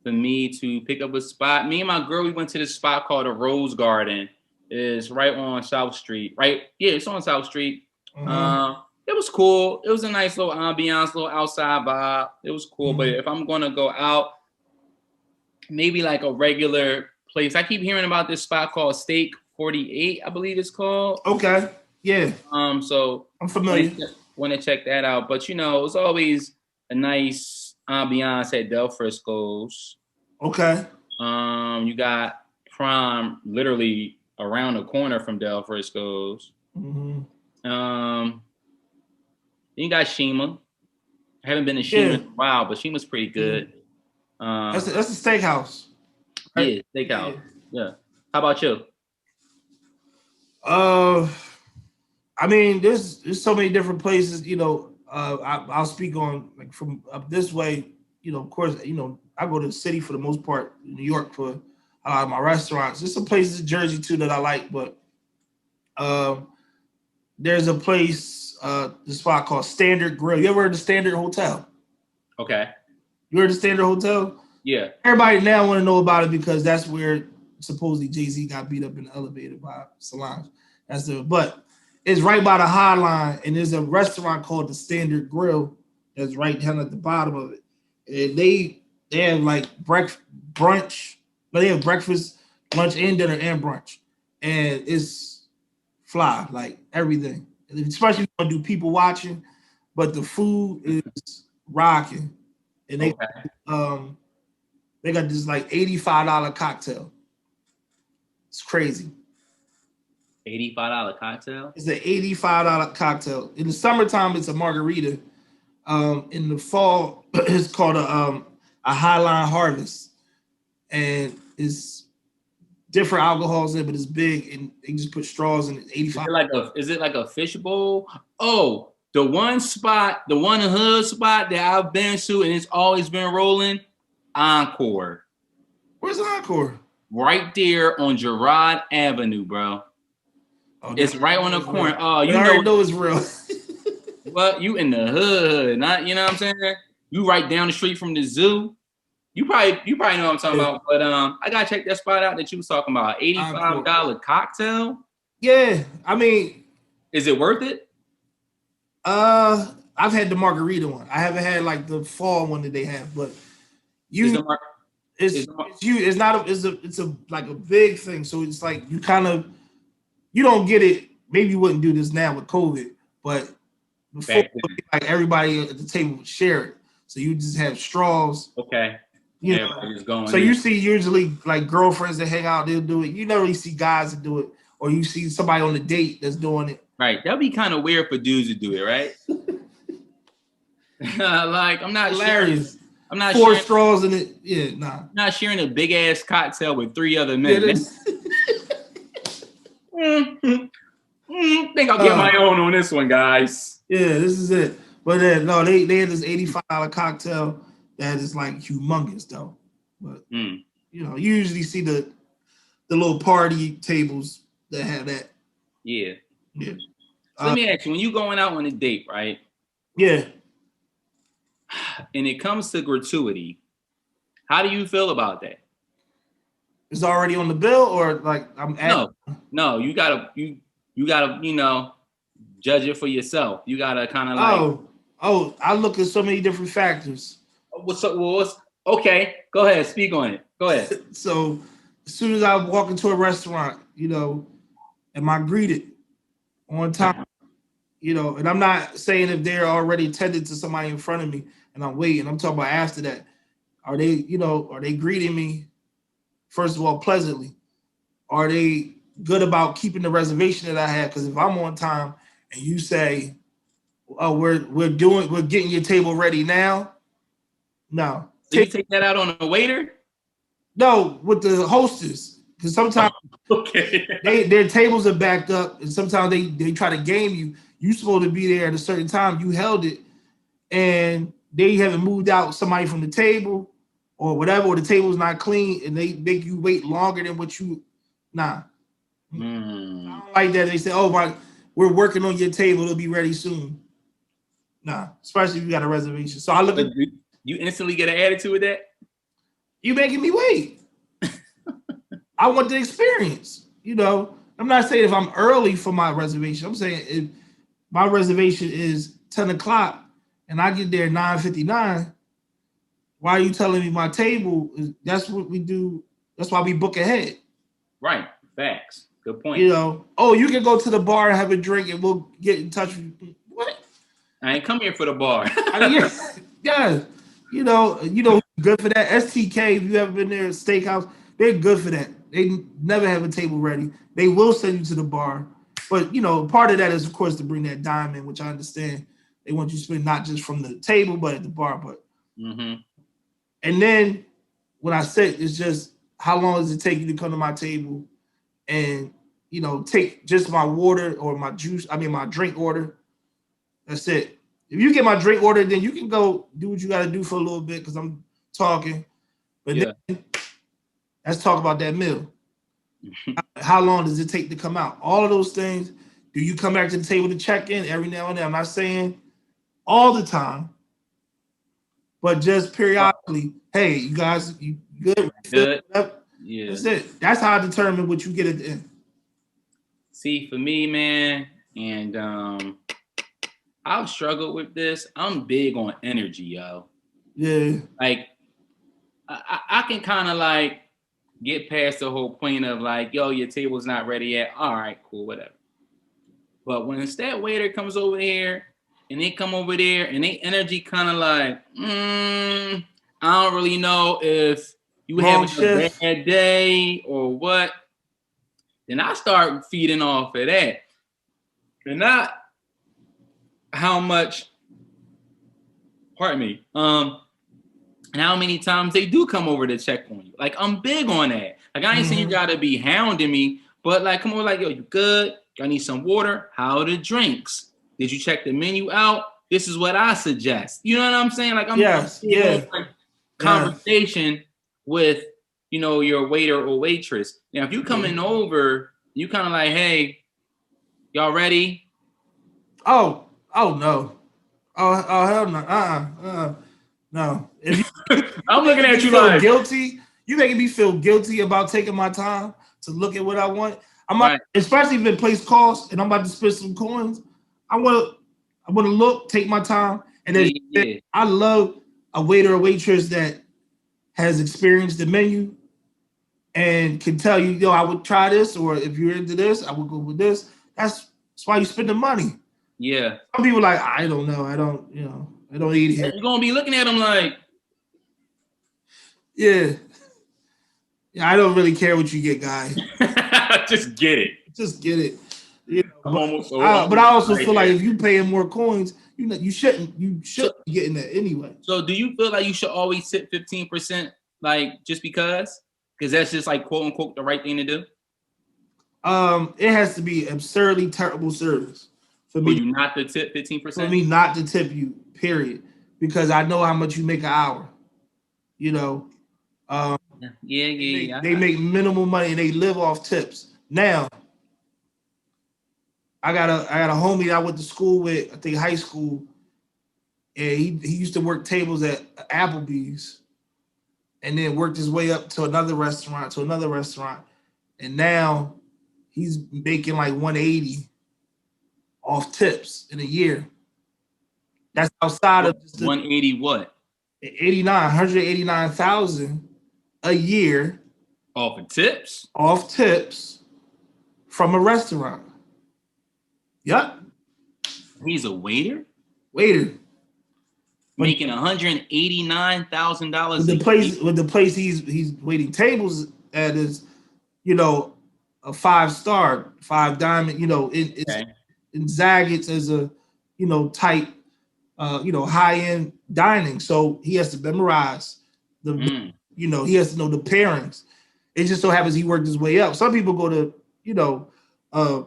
for me to pick up a spot. Me and my girl, we went to this spot called the Rose Garden. It's right on South Street, right? Yeah, it's on South Street. Mm-hmm. It was cool. It was a nice little ambiance, little outside vibe. It was cool. Mm-hmm. But if I'm going to go out, maybe like a regular place. I keep hearing about this spot called Steak 48, I believe it's called. Okay, yeah. So I'm familiar. Want to check that out, but it's always a nice ambiance at Del Frisco's. Okay. You got Prime literally around the corner from Del Frisco's. Mm-hmm. Then you got Shima. I haven't been to Shima in a while, but Shima's pretty good. That's a steakhouse. Right? Yeah, steakhouse. Yeah. How about you? I mean, there's so many different places. I'll speak on from up this way. Of course, I go to the city for the most part, New York for a lot of my restaurants. There's some places in Jersey too that I like, but there's a place, this spot called Standard Grill. You ever heard of Standard Hotel? Okay. You heard of Standard Hotel? Yeah. Everybody now want to know about it because that's where supposedly Jay-Z got beat up in the elevator by Solange. But it's right by the High Line, and there's a restaurant called the Standard Grill that's right down at the bottom of it. And they have like brunch, but they have breakfast, lunch, and dinner and brunch, and it's fly like everything. Especially when you do people watching, but the food is rocking, and they got this like $85 cocktail. It's crazy. $85 cocktail? It's an $85 cocktail. In the summertime, it's a margarita. In the fall, it's called a Highline Harvest. And it's different alcohols in it, but it's big, and they just put straws in it. 85. Is it like a fish bowl? Oh, the one hood spot that I've been to, and it's always been rolling, Encore. Where's Encore? Right there on Girard Avenue, bro. Oh, it's right on the corner. Oh, you know it's real. Well, you in the hood, not, you know what I'm saying? You right down the street from the zoo. You probably know what I'm talking about. But I gotta check that spot out that you was talking about. $85 cocktail. Yeah, I mean, is it worth it? I've had the margarita one. I haven't had like the fall one that they have, but it's like a big thing. So it's like you don't get it. Maybe you wouldn't do this now with COVID, but before, like everybody at the table would share it. So you just have straws. Okay. You know, so you see usually like girlfriends that hang out, they'll do it. You never really see guys that do it, or you see somebody on a date that's doing it. Right. That'd be kind of weird for dudes to do it, right? Like, I'm not hilarious. I'm not four straws in it. Yeah, nah. I'm not sharing a big ass cocktail with 3 other men. Think I'll get my own on this one, guys. Yeah, this is it. But no, they had this $85 cocktail that is like humongous though. But you know, you usually see the little party tables that have that. Yeah. Yeah. So let me ask you, when you going out on a date, right? Yeah. And it comes to gratuity, how do you feel about that? It's already on the bill, or like No, you gotta, you know, judge it for yourself. You gotta kind of like. Oh, I look at so many different factors. Okay, go ahead, speak on it. Go ahead. So as soon as I walk into a restaurant, you know, am I greeted on time? You know, and I'm not saying if they're already tended to somebody in front of me and I'm waiting. I'm talking about after that. Are they greeting me, first of all, pleasantly? Are they good about keeping the reservation that I have? Because if I'm on time and you say, "Oh, we're getting your table ready now," no. So you take that out on a waiter? No, with the hostess. Because sometimes their tables are backed up, and sometimes they try to game you. You're supposed to be there at a certain time. You held it, and they haven't moved out somebody from the table or whatever, or the table's not clean, and they make you wait longer than what you. Nah. I don't like that. They say, "Oh, we're working on your table. It'll be ready soon." Nah, especially if you got a reservation. So I look at you instantly get an attitude with that. You making me wait. I want the experience. You know, I'm not saying if I'm early for my reservation. I'm saying if my reservation is 10 o'clock and I get there 9:59, why are you telling me my table is? That's what we do. That's why we book ahead. Right. Facts. Good point. You know, you can go to the bar and have a drink and we'll get in touch with you. What? I ain't come here for the bar. Yeah. You know, good for that. STK, if you ever been there, steakhouse, they're good for that. They never have a table ready. They will send you to the bar. But, you know, part of that is, of course, to bring that dime in, which I understand. They want you to spend not just from the table, but at the bar. But And then when I said, it's just, how long does it take you to come to my table and, you know, take just my water or my my drink order? That's it. If you get my drink order, then you can go do what you got to do for a little bit because I'm talking. But then let's talk about that meal. How long does it take to come out? All of those things. Do you come back to the table to check in every now and then? I'm not saying all the time, but just periodically. Hey, you guys, you good? Good. Yeah. That's it. That's how I determine what you get at the end. See, for me, man, and I've struggled with this. I'm big on energy, yo. Yeah. Like, I can kind of like get past the whole point of like, yo, your table's not ready yet. All right, cool, whatever. But when that waiter comes over here and they come over there and they energy kind of like, I don't really know if you having a bad day or what, then I start feeding off of that. And not how much, pardon me, and how many times they do come over to check on you. Like, I'm big on that. Like, I ain't saying you gotta be hounding me, but like, come on, like, yo, you good? I need some water. How are the drinks? Did you check the menu out? This is what I suggest. You know what I'm saying? Like, I'm like, conversation with, you know, your waiter or waitress. Now, if you coming over, you kind of like, hey, y'all ready? Oh no. Oh hell no. No. If you, I'm looking at you feel like guilty. You making me feel guilty about taking my time to look at what I want. Especially if it plays cost and I'm about to spend some coins. I want to look, take my time, and then I love a waiter or waitress that has experienced the menu and can tell you, yo, I would try this, or if you're into this, I would go with this. That's why you spend the money. Yeah. Some people are like, I don't know. I don't eat here. You're gonna be looking at them like, yeah, I don't really care what you get, guy. Just get it. Just get it. You know, but I also feel like if you paying more coins, you shouldn't be getting that anyway. So do you feel like you should always tip 15%, like just because? Because that's just like quote unquote the right thing to do? It has to be absurdly terrible service for me. You not to tip 15%? For me not to tip you, period. Because I know how much you make an hour. You know. They make minimal money and they live off tips. Now, I got a homie that I went to school with, I think high school, and he used to work tables at Applebee's and then worked his way up to another restaurant, and now he's making like 180 off tips in a year. That's outside of just 180 what? 189,000 a year off of tips? Off tips from a restaurant. Yep. He's a waiter? Waiter. Making $189,000 with the place he's waiting tables at is, you know, a 5-star, 5 diamond, you know, in Zaggett's as a, you know, type high-end dining. So he has to memorize you know, he has to know the pairings. It just so happens he worked his way up. Some people go to, you know,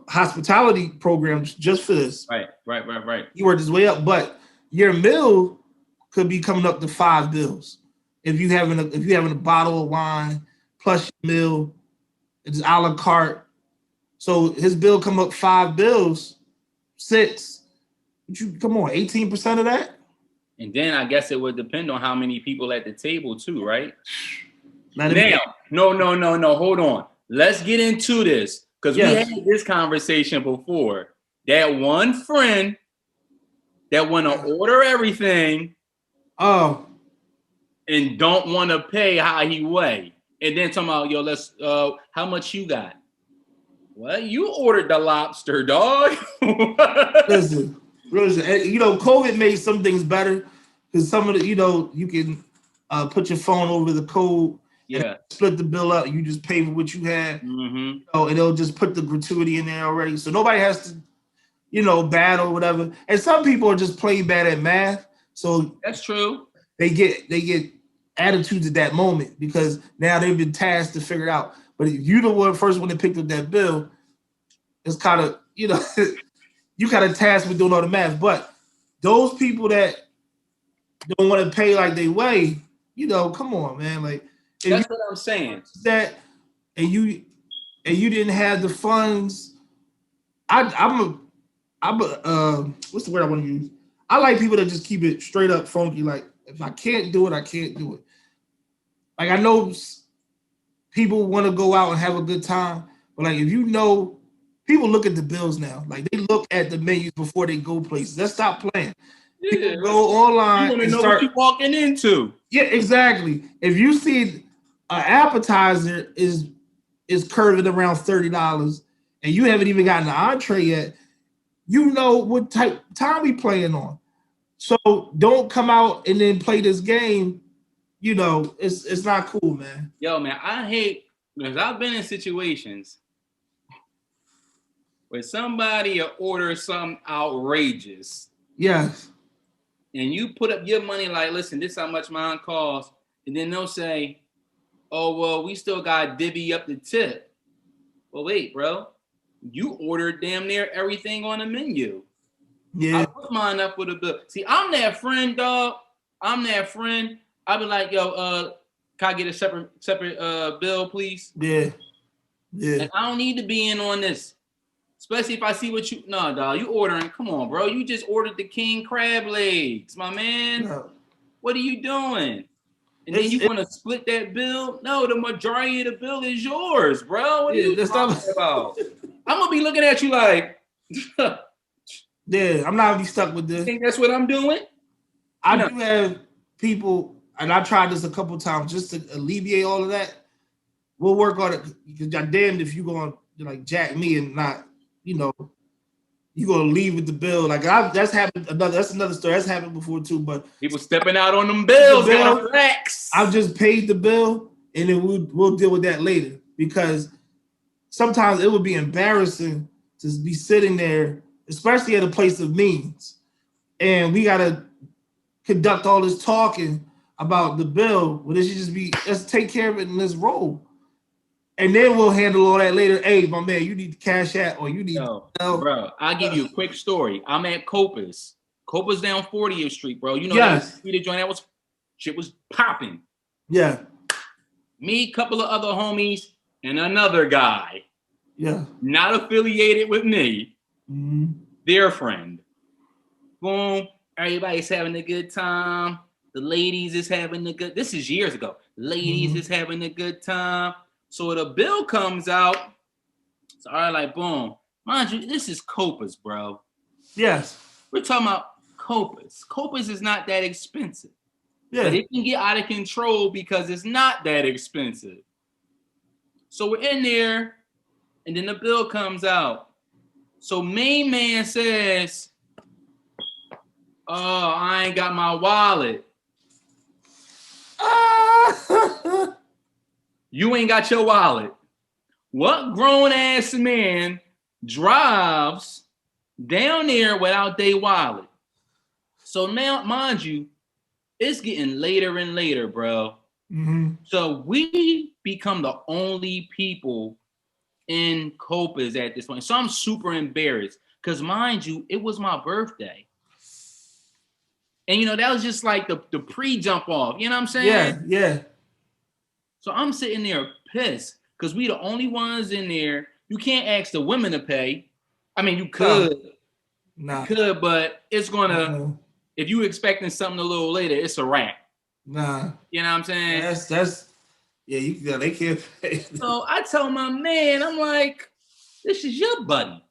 hospitality programs just for this. Right. He worked his way up, but your meal could be coming up to 5 bills. If you having a bottle of wine plus your meal, it's a la carte. So his bill come up 5 bills, 6. Come on, 18% of that? And then I guess it would depend on how many people at the table too, right? No, hold on. Let's get into this because we had this conversation before. That one friend that want to order everything, and don't want to pay how he weigh, and then talking about, yo, let's how much you got? Well, you ordered the lobster, dog. Listen, you know, COVID made some things better because some of the, you know, you can put your phone over the code, and split the bill up. You just pay for what you had, you know, and it'll just put the gratuity in there already, so nobody has to, you know, battle whatever. And some people are just plain bad at math, so that's true. They get attitudes at that moment because now they've been tasked to figure it out. But if you the first one that picked up that bill, it's kind of, you know, you kind of tasked with doing all the math. But those people that don't want to pay like they weigh, you know, come on, man. Like that's what I'm saying. That and you didn't have the funds. I'm what's the word I want to use? I like people that just keep it straight up funky. Like if I can't do it, I can't do it. Like I know people want to go out and have a good time, but like if you know people look at the bills now. Like they look at the menus before they go places. Let's stop playing. Yeah, People go online you want to and know start. what you're walking into. Yeah, exactly. If you see an appetizer is curving around $30, and you haven't even gotten the entree yet, you know what type time we playing on. So don't come out and then play this game. You know, it's not cool, man. Yo, man, I hate because I've been in situations where somebody will order something outrageous. Yes. And you put up your money like, listen, this is how much mine costs. And then they'll say, oh, well, we still got to divvy up the tip. Well, wait, bro. You ordered damn near everything on the menu. Yeah. I put mine up with a bill. See, I'm that friend, dog. I'm that friend. I be like, yo, can I get a separate bill, please? Yeah. Yeah. And I don't need to be in on this. Especially if I see what you... No, dog, you ordering. Come on, bro. You just ordered the king crab legs, my man. No. What are you doing? And then you want to split that bill? No, the majority of the bill is yours, bro. What are you talking about? I'm going to be looking at you like... Yeah, I'm not going to be stuck with this. You think that's what I'm doing? I do have people... And I tried this a couple times just to alleviate all of that. We'll work on it because you're damned if you're going to like jack me and not, you know, you're going to leave with the bill. Like that's happened. That's another story. That's happened before too. But people stepping out on them bills. I've just paid the bill and then we'll deal with that later because sometimes it would be embarrassing to be sitting there, especially at a place of means, and we got to conduct all this talking about the bill, well, it should just be, let's take care of it in this role. And then we'll handle all that later. Hey, my man, you need to cash out or you need bro, I'll give you a quick story. I'm at Copa's. Copa's down 40th Street, bro. You know yes. that joint that shit was popping. Yeah. Me, couple of other homies, and another guy. Yeah. Not affiliated with me. Mm-hmm. Their friend. Boom. Everybody's having a good time. The ladies is having a good... This is years ago. Ladies is having a good time. So the bill comes out. So I like, boom. Mind you, this is Copa's, bro. Yes. We're talking about Copa's. Copa's is not that expensive. Yeah. But it can get out of control because it's not that expensive. So we're in there, and then the bill comes out. So main man says, oh, I ain't got my wallet. You ain't got your wallet. What grown ass man drives down there without their wallet? So now, mind you, it's getting later and later, bro. Mm-hmm. So we become the only people in Copa's at this point. So I'm super embarrassed because, mind you, it was my birthday. And, you know, that was just like the pre-jump off. You know what I'm saying? Yeah, yeah. So I'm sitting there pissed because we the only ones in there. You can't ask the women to pay. I mean, you could. Nah. You could, but it's going to, if you expecting something a little later, it's a wrap. Nah. You know what I'm saying? That's yeah, they can't pay. So I tell my man, I'm like, this is your buddy.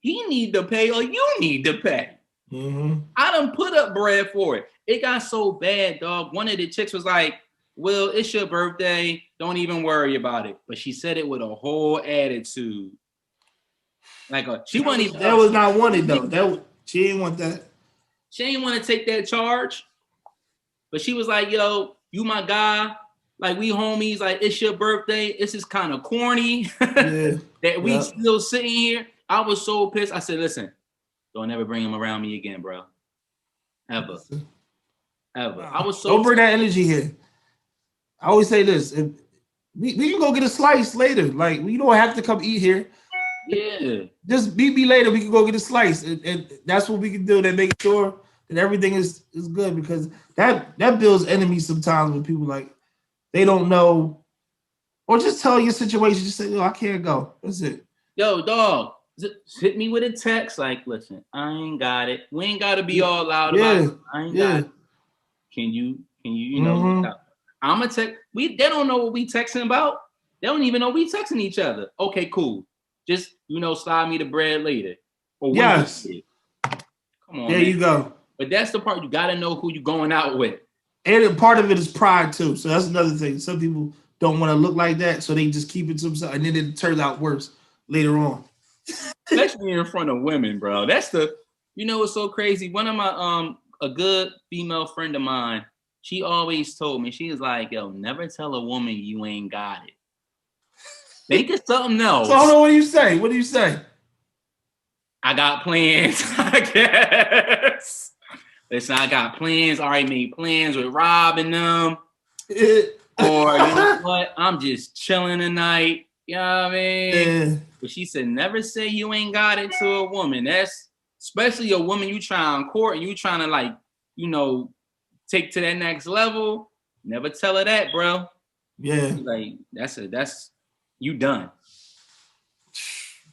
He need to pay or you need to pay. Mm-hmm. I done put up bread for it. It got so bad, dog. One of the chicks was like, well, it's your birthday. Don't even worry about it. But she said it with a whole attitude. Like she wasn't even. That was not wanted though. She didn't want that. She didn't want to take that charge. But she was like, yo, you my guy. Like we homies. Like it's your birthday. This is kind of corny that we still sitting here. I was so pissed. I said, listen. Don't ever bring him around me again, bro. Ever. I was so... Don't bring that energy here. I always say this. If we can go get a slice later. Like, we don't have to come eat here. Yeah. Just meet me later. We can go get a slice. And that's what we can do to make sure that everything is good. Because that builds enemies sometimes when people, like, they don't know. Or just tell your situation. Just say, yo, I can't go. That's it. Yo, dog. Hit me with a text like, listen, I ain't got it. We ain't got to be all loud about it. I ain't got it. Can you know, I'm going to text. They don't know what we texting about. They don't even know we texting each other. Okay, cool. Just, slide me the bread later. Or yes. Come on, there man. You go. But that's the part, you got to know who you're going out with. And part of it is pride too. So that's another thing. Some people don't want to look like that, so they just keep it to themselves, and then it turns out worse later on. Especially in front of women, bro. That's what's so crazy. One of my a good female friend of mine, she always told me, she was like, yo, never tell a woman you ain't got it. Think of something else. So hold on, what do you say? What do you say? I got plans, I guess. Listen, I got plans. Already made plans with Rob and them. Or, you know what? I'm just chilling tonight. You know what I mean? But she said, never say you ain't got it to a woman. That's especially a woman you try on court and you trying to take to that next level. Never tell her that, bro. Yeah. Like, that's you done.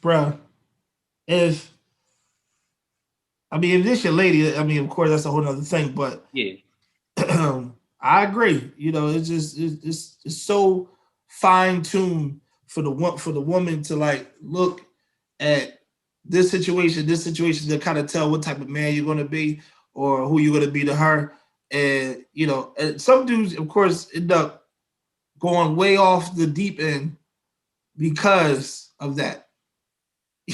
Bro. If this your lady, of course that's a whole other thing, but yeah, I agree. It's just it's so fine-tuned for the woman to like look at this situation to kind of tell what type of man you're gonna be or who you're gonna be to her. And and some dudes, of course, end up going way off the deep end because of that.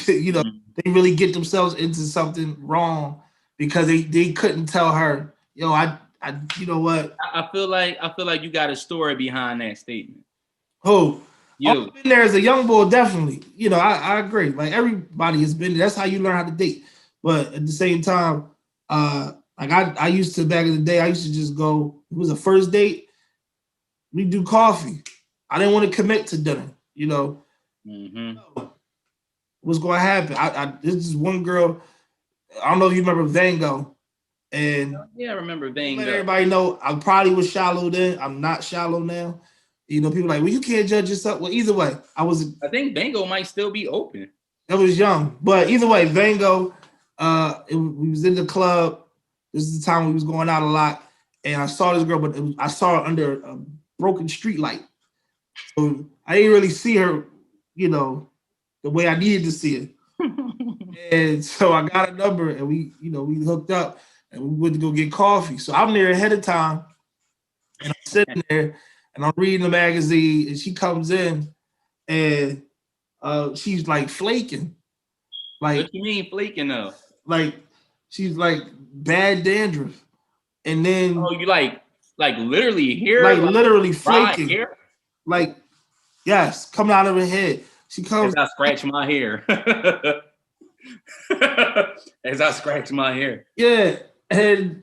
They really get themselves into something wrong because they couldn't tell her, you know what? I feel like you got a story behind that statement. Oh, I've been there as a young boy, definitely. I agree. Like everybody has been there. That's how you learn how to date. But at the same time, like I used to back in the day, I used to just go. It was a first date. We do coffee. I didn't want to commit to dinner. Mm-hmm. What's going to happen? This is one girl. I don't know if you remember Vango. And yeah, I remember Vango. Let everybody know I probably was shallow then. I'm not shallow now. People like, well, you can't judge yourself. Well, either way, I think Vango might still be open. I was young, but either way, Vango. We was in the club. This is the time we was going out a lot, and I saw this girl, but I saw her under a broken street light, so I didn't really see her, the way I needed to see her. And so I got a number, and we hooked up, and we went to go get coffee. So I'm there ahead of time, and I'm sitting there, and I'm reading the magazine, and she comes in, and she's like flaking. Like, what you mean flaking though? Like she's like bad dandruff, and then you like literally hair, like literally flaking, hair? Like yes, coming out of her head. She comes. As I scratch my hair. As I scratch my hair. Yeah, and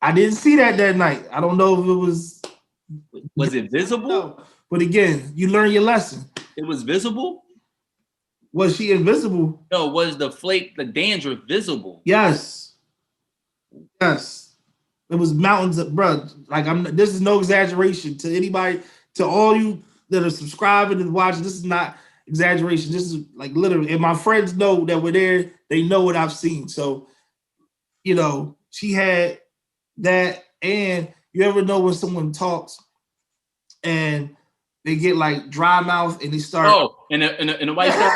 I didn't see that night. I don't know if it was. Was it visible? No. But again, you learn your lesson. It was visible? Was she invisible? No, was the dandruff visible? Yes. Yes. It was mountains of, bro. Like this is no exaggeration to anybody, to all you that are subscribing and watching. This is not exaggeration. This is like literally, and my friends know that we're there. They know what I've seen. So, she had that. And you ever know when someone talks and they get like dry mouth and they start. Oh, and the white stuff.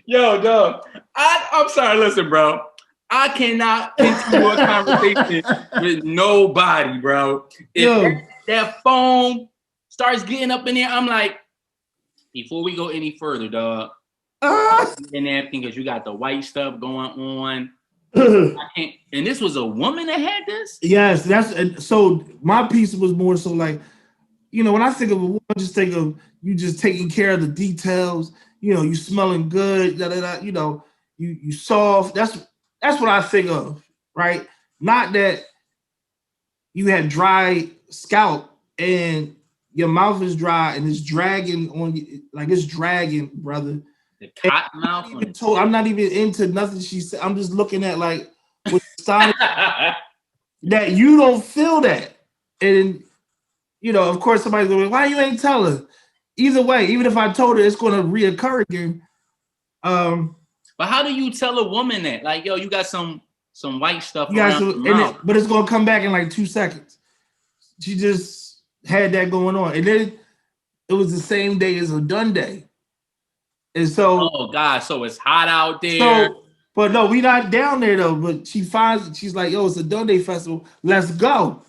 Yo, dog. I'm sorry. Listen, bro. I cannot continue a conversation with nobody, bro. If that phone starts getting up in there, I'm like, before we go any further, dog, in napkin because you got the white stuff going on. I can't. And this was a woman that had this? Yes, so my piece was more so like, when I think of a woman, I just think of you just taking care of the details, you smelling good, you soft. That's what I think of, right? Not that you had dry scalp and your mouth is dry and it's dragging on you, like it's dragging, brother. The cotton mouth. I'm not even into nothing she said. I'm just looking at like with that you don't feel that. And of course somebody's going, why you ain't tell her? Either way, even if I told her, it's going to reoccur again. But how do you tell a woman that? Like, yo, you got some white stuff around your mouth. But it's going to come back in like 2 seconds. She just had that going on. And then it was the same day as a done day. And so, oh God, so it's hot out there. But no, we not down there though. But she's like, yo, it's a done day festival. Let's go.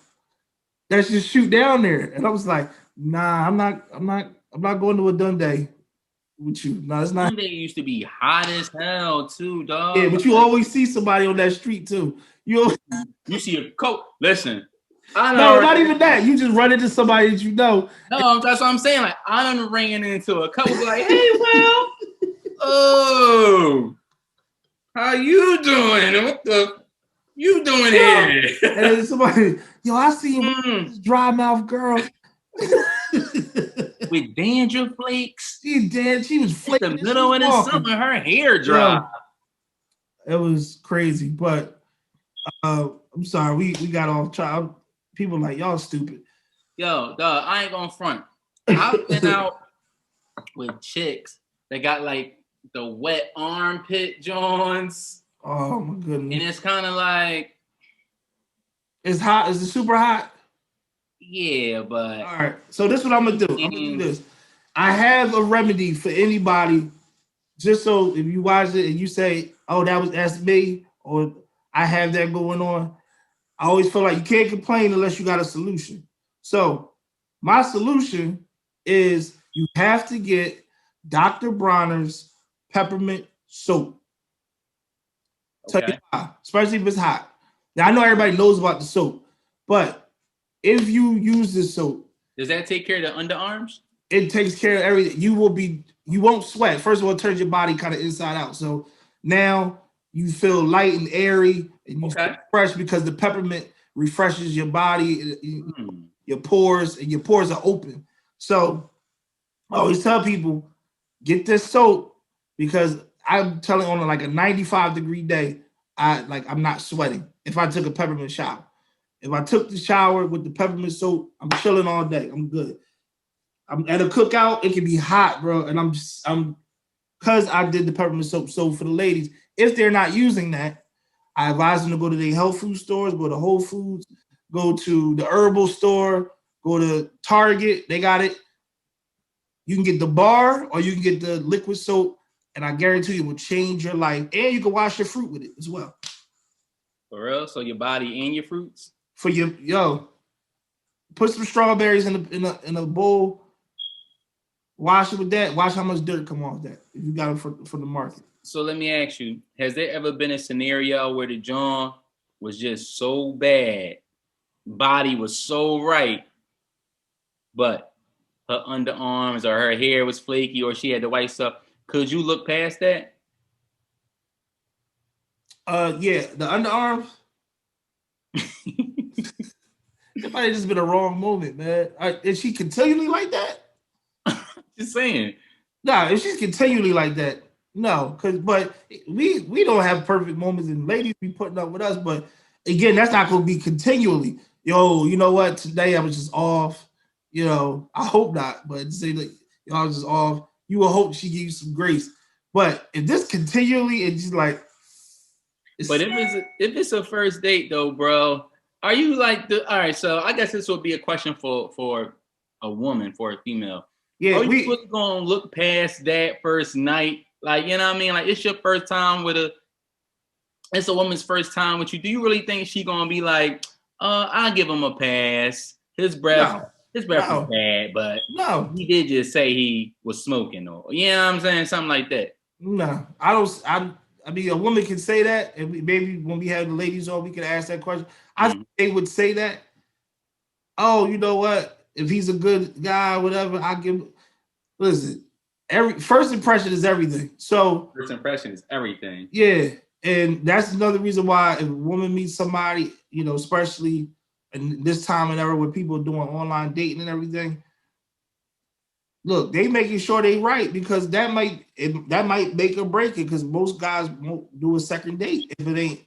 Let's just shoot down there. And I was like, nah, I'm not going to a done day with you. No, it's not. Done day used to be hot as hell too, dog. Yeah, but you always see somebody on that street too. You see a coat. Listen. No, not even that. You just run into somebody that you know. No, that's what I'm saying. Like, I done ran into a couple like, hey, well, oh, how you doing? What the you doing here? And then somebody, yo, I see you dry mouth girl. With dandruff flakes. She was flaking. In the middle of the summer, her hair dry. Yeah, it was crazy, but I'm sorry, we got off track. People like y'all stupid. Yo, dog, I ain't gonna front. I've been out with chicks that got like the wet armpit joints. Oh my goodness. And it's kind of like it's hot. Is it super hot? Yeah, but all right. So this is what I'm gonna do. I'm gonna do this. I have a remedy for anybody. Just so if you watch it and you say, "Oh, that's me," or I have that going on. I always feel like you can't complain unless you got a solution. So my solution is you have to get Dr. Bronner's peppermint soap. Okay. Tell you why, especially if it's hot. Now I know everybody knows about the soap, but if you use this soap, does that take care of the underarms? It takes care of everything. You won't sweat. First of all, it turns your body kind of inside out. So now you feel light and airy and you feel fresh because the peppermint refreshes your body, your pores, and your pores are open. So I always tell people, get this soap because I'm telling on like a 95-degree day, I'm not sweating if I took a peppermint shower. If I took the shower with the peppermint soap, I'm chilling all day. I'm good. I'm at a cookout, it can be hot, bro. And I'm because I did the peppermint soap. So for the ladies, if they're not using that, I advise them to go to their health food stores, go to Whole Foods, go to the herbal store, go to Target. They got it. You can get the bar or you can get the liquid soap, and I guarantee you it will change your life. And you can wash your fruit with it as well. For real? So your body and your fruits? For put some strawberries in a bowl. Wash it with that. Watch how much dirt come off that if you got it from the market. So let me ask you, has there ever been a scenario where the John was just so bad, body was so right, but her underarms or her hair was flaky or she had the white stuff? Could you look past that? Yeah, the underarms. It might have just been a wrong moment, man. Is she continually like that? Just saying. Nah, if she's continually like that, no. But we don't have perfect moments, and ladies be putting up with us. But again, that's not going to be continually. Yo, you know what? Today I was just off. You know, I hope not. But say like, I was just off. You will hope she gives you some grace. But if this continually, it's just like. But if it's a first date though, bro, are you like all right? So I guess this would be a question for a woman, for a female. Yeah, are you really gonna look past that first night? Like, you know what I mean? Like, it's your first time it's a woman's first time with you. Do you really think she gonna be like, I'll give him a pass. His breath was bad, but no, he did just say he was smoking, or you know what I'm saying? Something like that. No, I don't. I mean, a woman can say that, and maybe when we have the ladies on, we can ask that question. I think they would say that. Oh, you know what? If he's a good guy, whatever, I give. Listen, first impression is everything. So first impression is everything. Yeah, and that's another reason why if a woman meets somebody, you know, especially in this time and era where people are doing online dating and everything. Look, they making sure they right because that might make or break it because most guys won't do a second date if it ain't,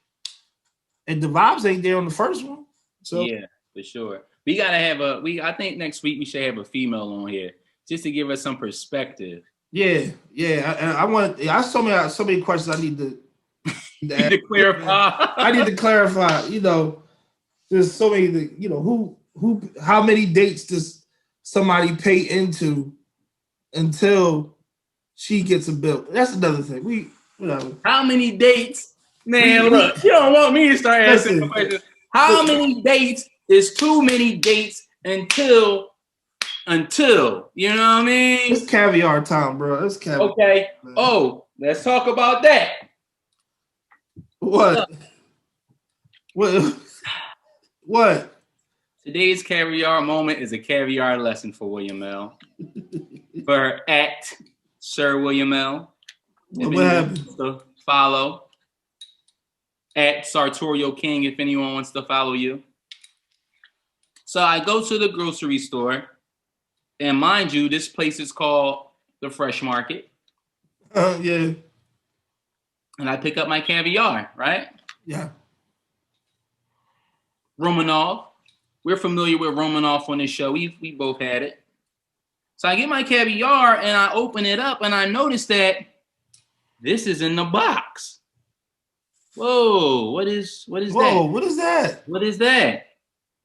and the vibes ain't there on the first one. So yeah, for sure. We gotta have I think next week we should have a female on here just to give us some perspective. Yeah. I so many questions I need to clarify. I need to clarify. You know, there's so many. You know, how many dates does somebody pay into until she gets a bill. That's another thing. Whatever. How many dates? Man, look, you don't want me to start asking the question. How many dates is too many dates until you know what I mean? It's caviar time, bro. It's caviar. Okay. Man. Oh, let's talk about that. What? What? Today's caviar moment is a caviar lesson for William L. For at Sir William L. What happened? To follow at Sartorial King if anyone wants to follow you. So I go to the grocery store, and mind you, this place is called the Fresh Market. Yeah. And I pick up my caviar, right? Yeah. Romanov. We're familiar with Romanov on this show. We both had it. So I get my caviar and I open it up and I notice that this is in the box. Whoa, what is that? Whoa, what is that? What is that?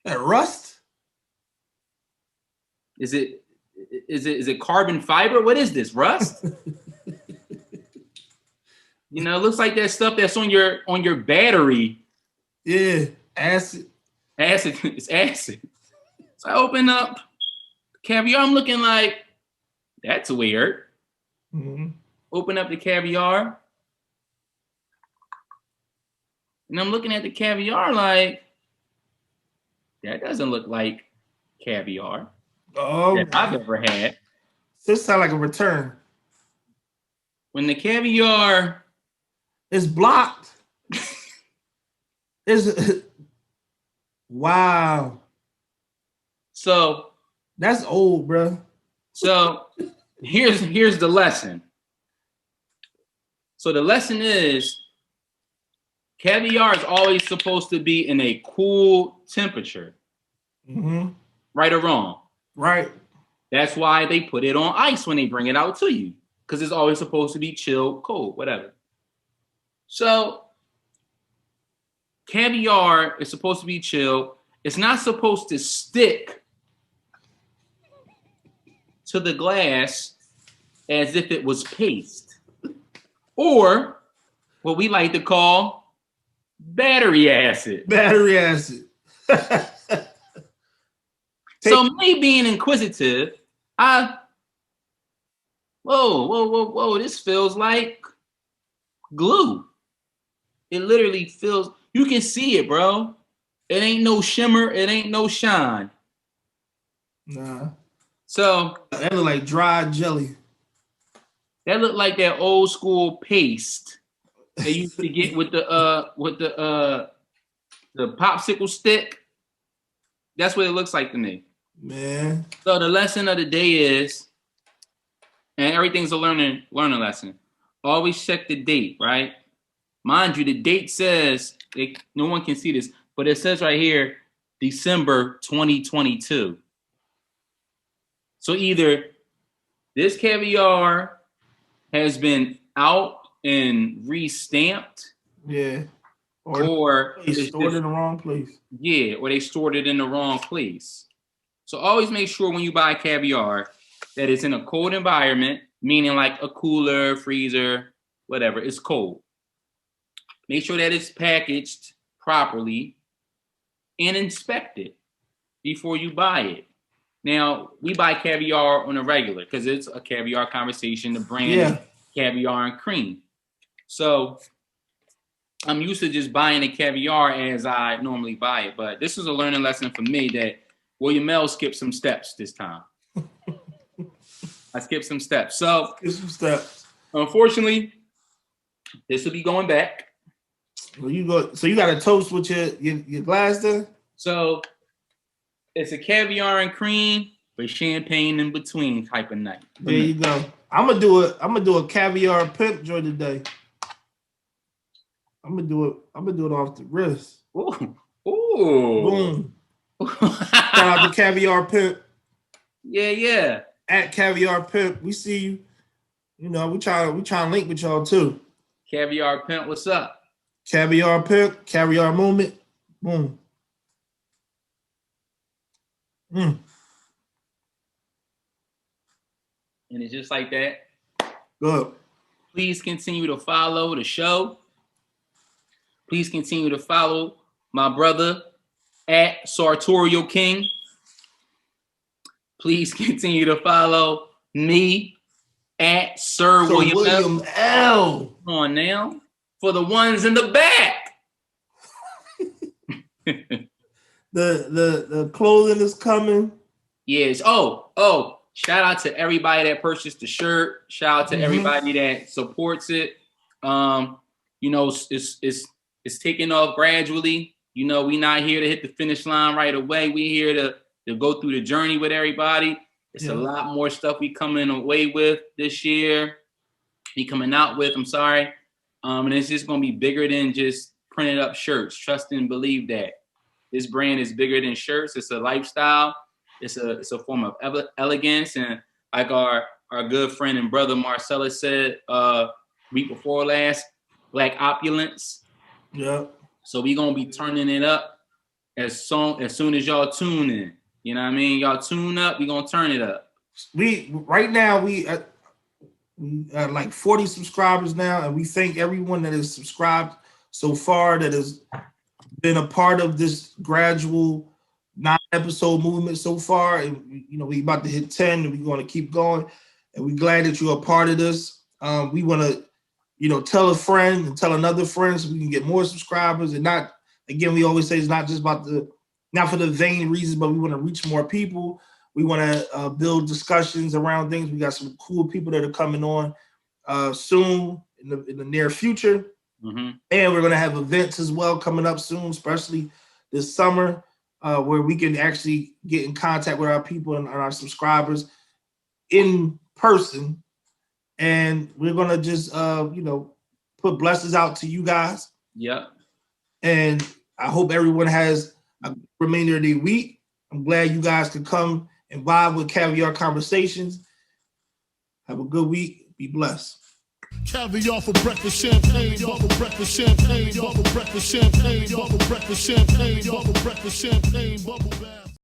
That rust? Is it carbon fiber? What is this? Rust? You know, it looks like that stuff that's on your battery. Yeah, acid. Acid. It's acid. So I open up caviar. I'm looking like, that's weird. Mm-hmm. Open up the caviar. And I'm looking at the caviar like, that doesn't look like caviar that I've ever had. This sounds like a return. When the caviar is blocked. Wow. So that's old, bro. So here's the lesson. So the lesson is caviar is always supposed to be in a cool temperature. Mm-hmm. Right or wrong? Right. That's why they put it on ice when they bring it out to you, because it's always supposed to be chilled, cold, whatever. So caviar is supposed to be chilled. It's not supposed to stick to the glass as if it was paste, or what we like to call battery acid. Battery acid. So me being inquisitive, whoa, this feels like glue. It literally feels, you can see it, bro. It ain't no shimmer, it ain't no shine. Nah. So that look like dry jelly. That looked like that old school paste they used to get with the popsicle stick. That's what it looks like to me. Man. So the lesson of the day is, and everything's a learning lesson. Always check the date, right? Mind you, the date says, no one can see this, but it says right here, December 2022. So either this caviar has been out and re-stamped. Yeah. Or they stored it in the wrong place. Yeah, or they stored it in the wrong place. So always make sure when you buy caviar that it's in a cold environment, meaning like a cooler, freezer, whatever, it's cold. Make sure that it's packaged properly and inspect it before you buy it. Now, we buy caviar on a regular because it's a caviar conversation, the brand is Caviar and Cream. So I'm used to just buying the caviar as I normally buy it. But this is a learning lesson for me that William L. skipped some steps this time. I skipped some steps. So, unfortunately, this will be going back. Well, you got a toast with your glass there? So, it's a caviar and cream with champagne in between type of night. There you go. I'm gonna do a caviar pimp joint today. I'm gonna do it off the wrist. Ooh. Boom. Shout out to Caviar Pimp. Yeah. At Caviar Pimp. We see you. You know, we try to link with y'all too. Caviar Pimp, what's up? Caviar Pimp, Caviar Moment. Boom. And it's just like that. Good. Please continue to follow the show. Please continue to follow my brother at Sartorial King. Please continue to follow me at Sir William L. Come on now. For the ones in the back. The clothing is coming. Yes. Oh. Shout out to everybody that purchased the shirt. Shout out to everybody that supports it. You know, it's taking off gradually. You know, we not here to hit the finish line right away. We here to go through the journey with everybody. It's a lot more stuff we coming away with this year. Coming out with, I'm sorry. And it's just gonna be bigger than just printed up shirts. Trust and believe that. This brand is bigger than shirts. It's a lifestyle. It's a form of elegance, and like our good friend and brother Marcellus said week before last, black opulence. Yeah. So we gonna be turning it up as soon as y'all tune in. You know what I mean? Y'all tune up, we gonna turn it up. We like 40 subscribers now, and we thank everyone that is subscribed so far, that has been a part of this gradual 9-episode movement so far. And you know, we about to hit 10, and we're going to keep going. And we're glad that you're a part of this. We want to, you know, tell a friend and tell another friend so we can get more subscribers. And not, again, we always say it's not just about not for the vain reasons, but we want to reach more people. We want to build discussions around things. We got some cool people that are coming on soon in the near future. And we're going to have events as well coming up soon, especially this summer, where we can actually get in contact with our people and our subscribers in person. And we're going to just, you know, put blessings out to you guys. Yep. And I hope everyone has a remainder of the week. I'm glad you guys could come and vibe with Caviar Conversations. Have a good week. Be blessed. Caviar for breakfast, champagne, y'all for breakfast, champagne, y'all for breakfast, champagne, y'all for breakfast, champagne, y'all for breakfast, champagne, bubble bath.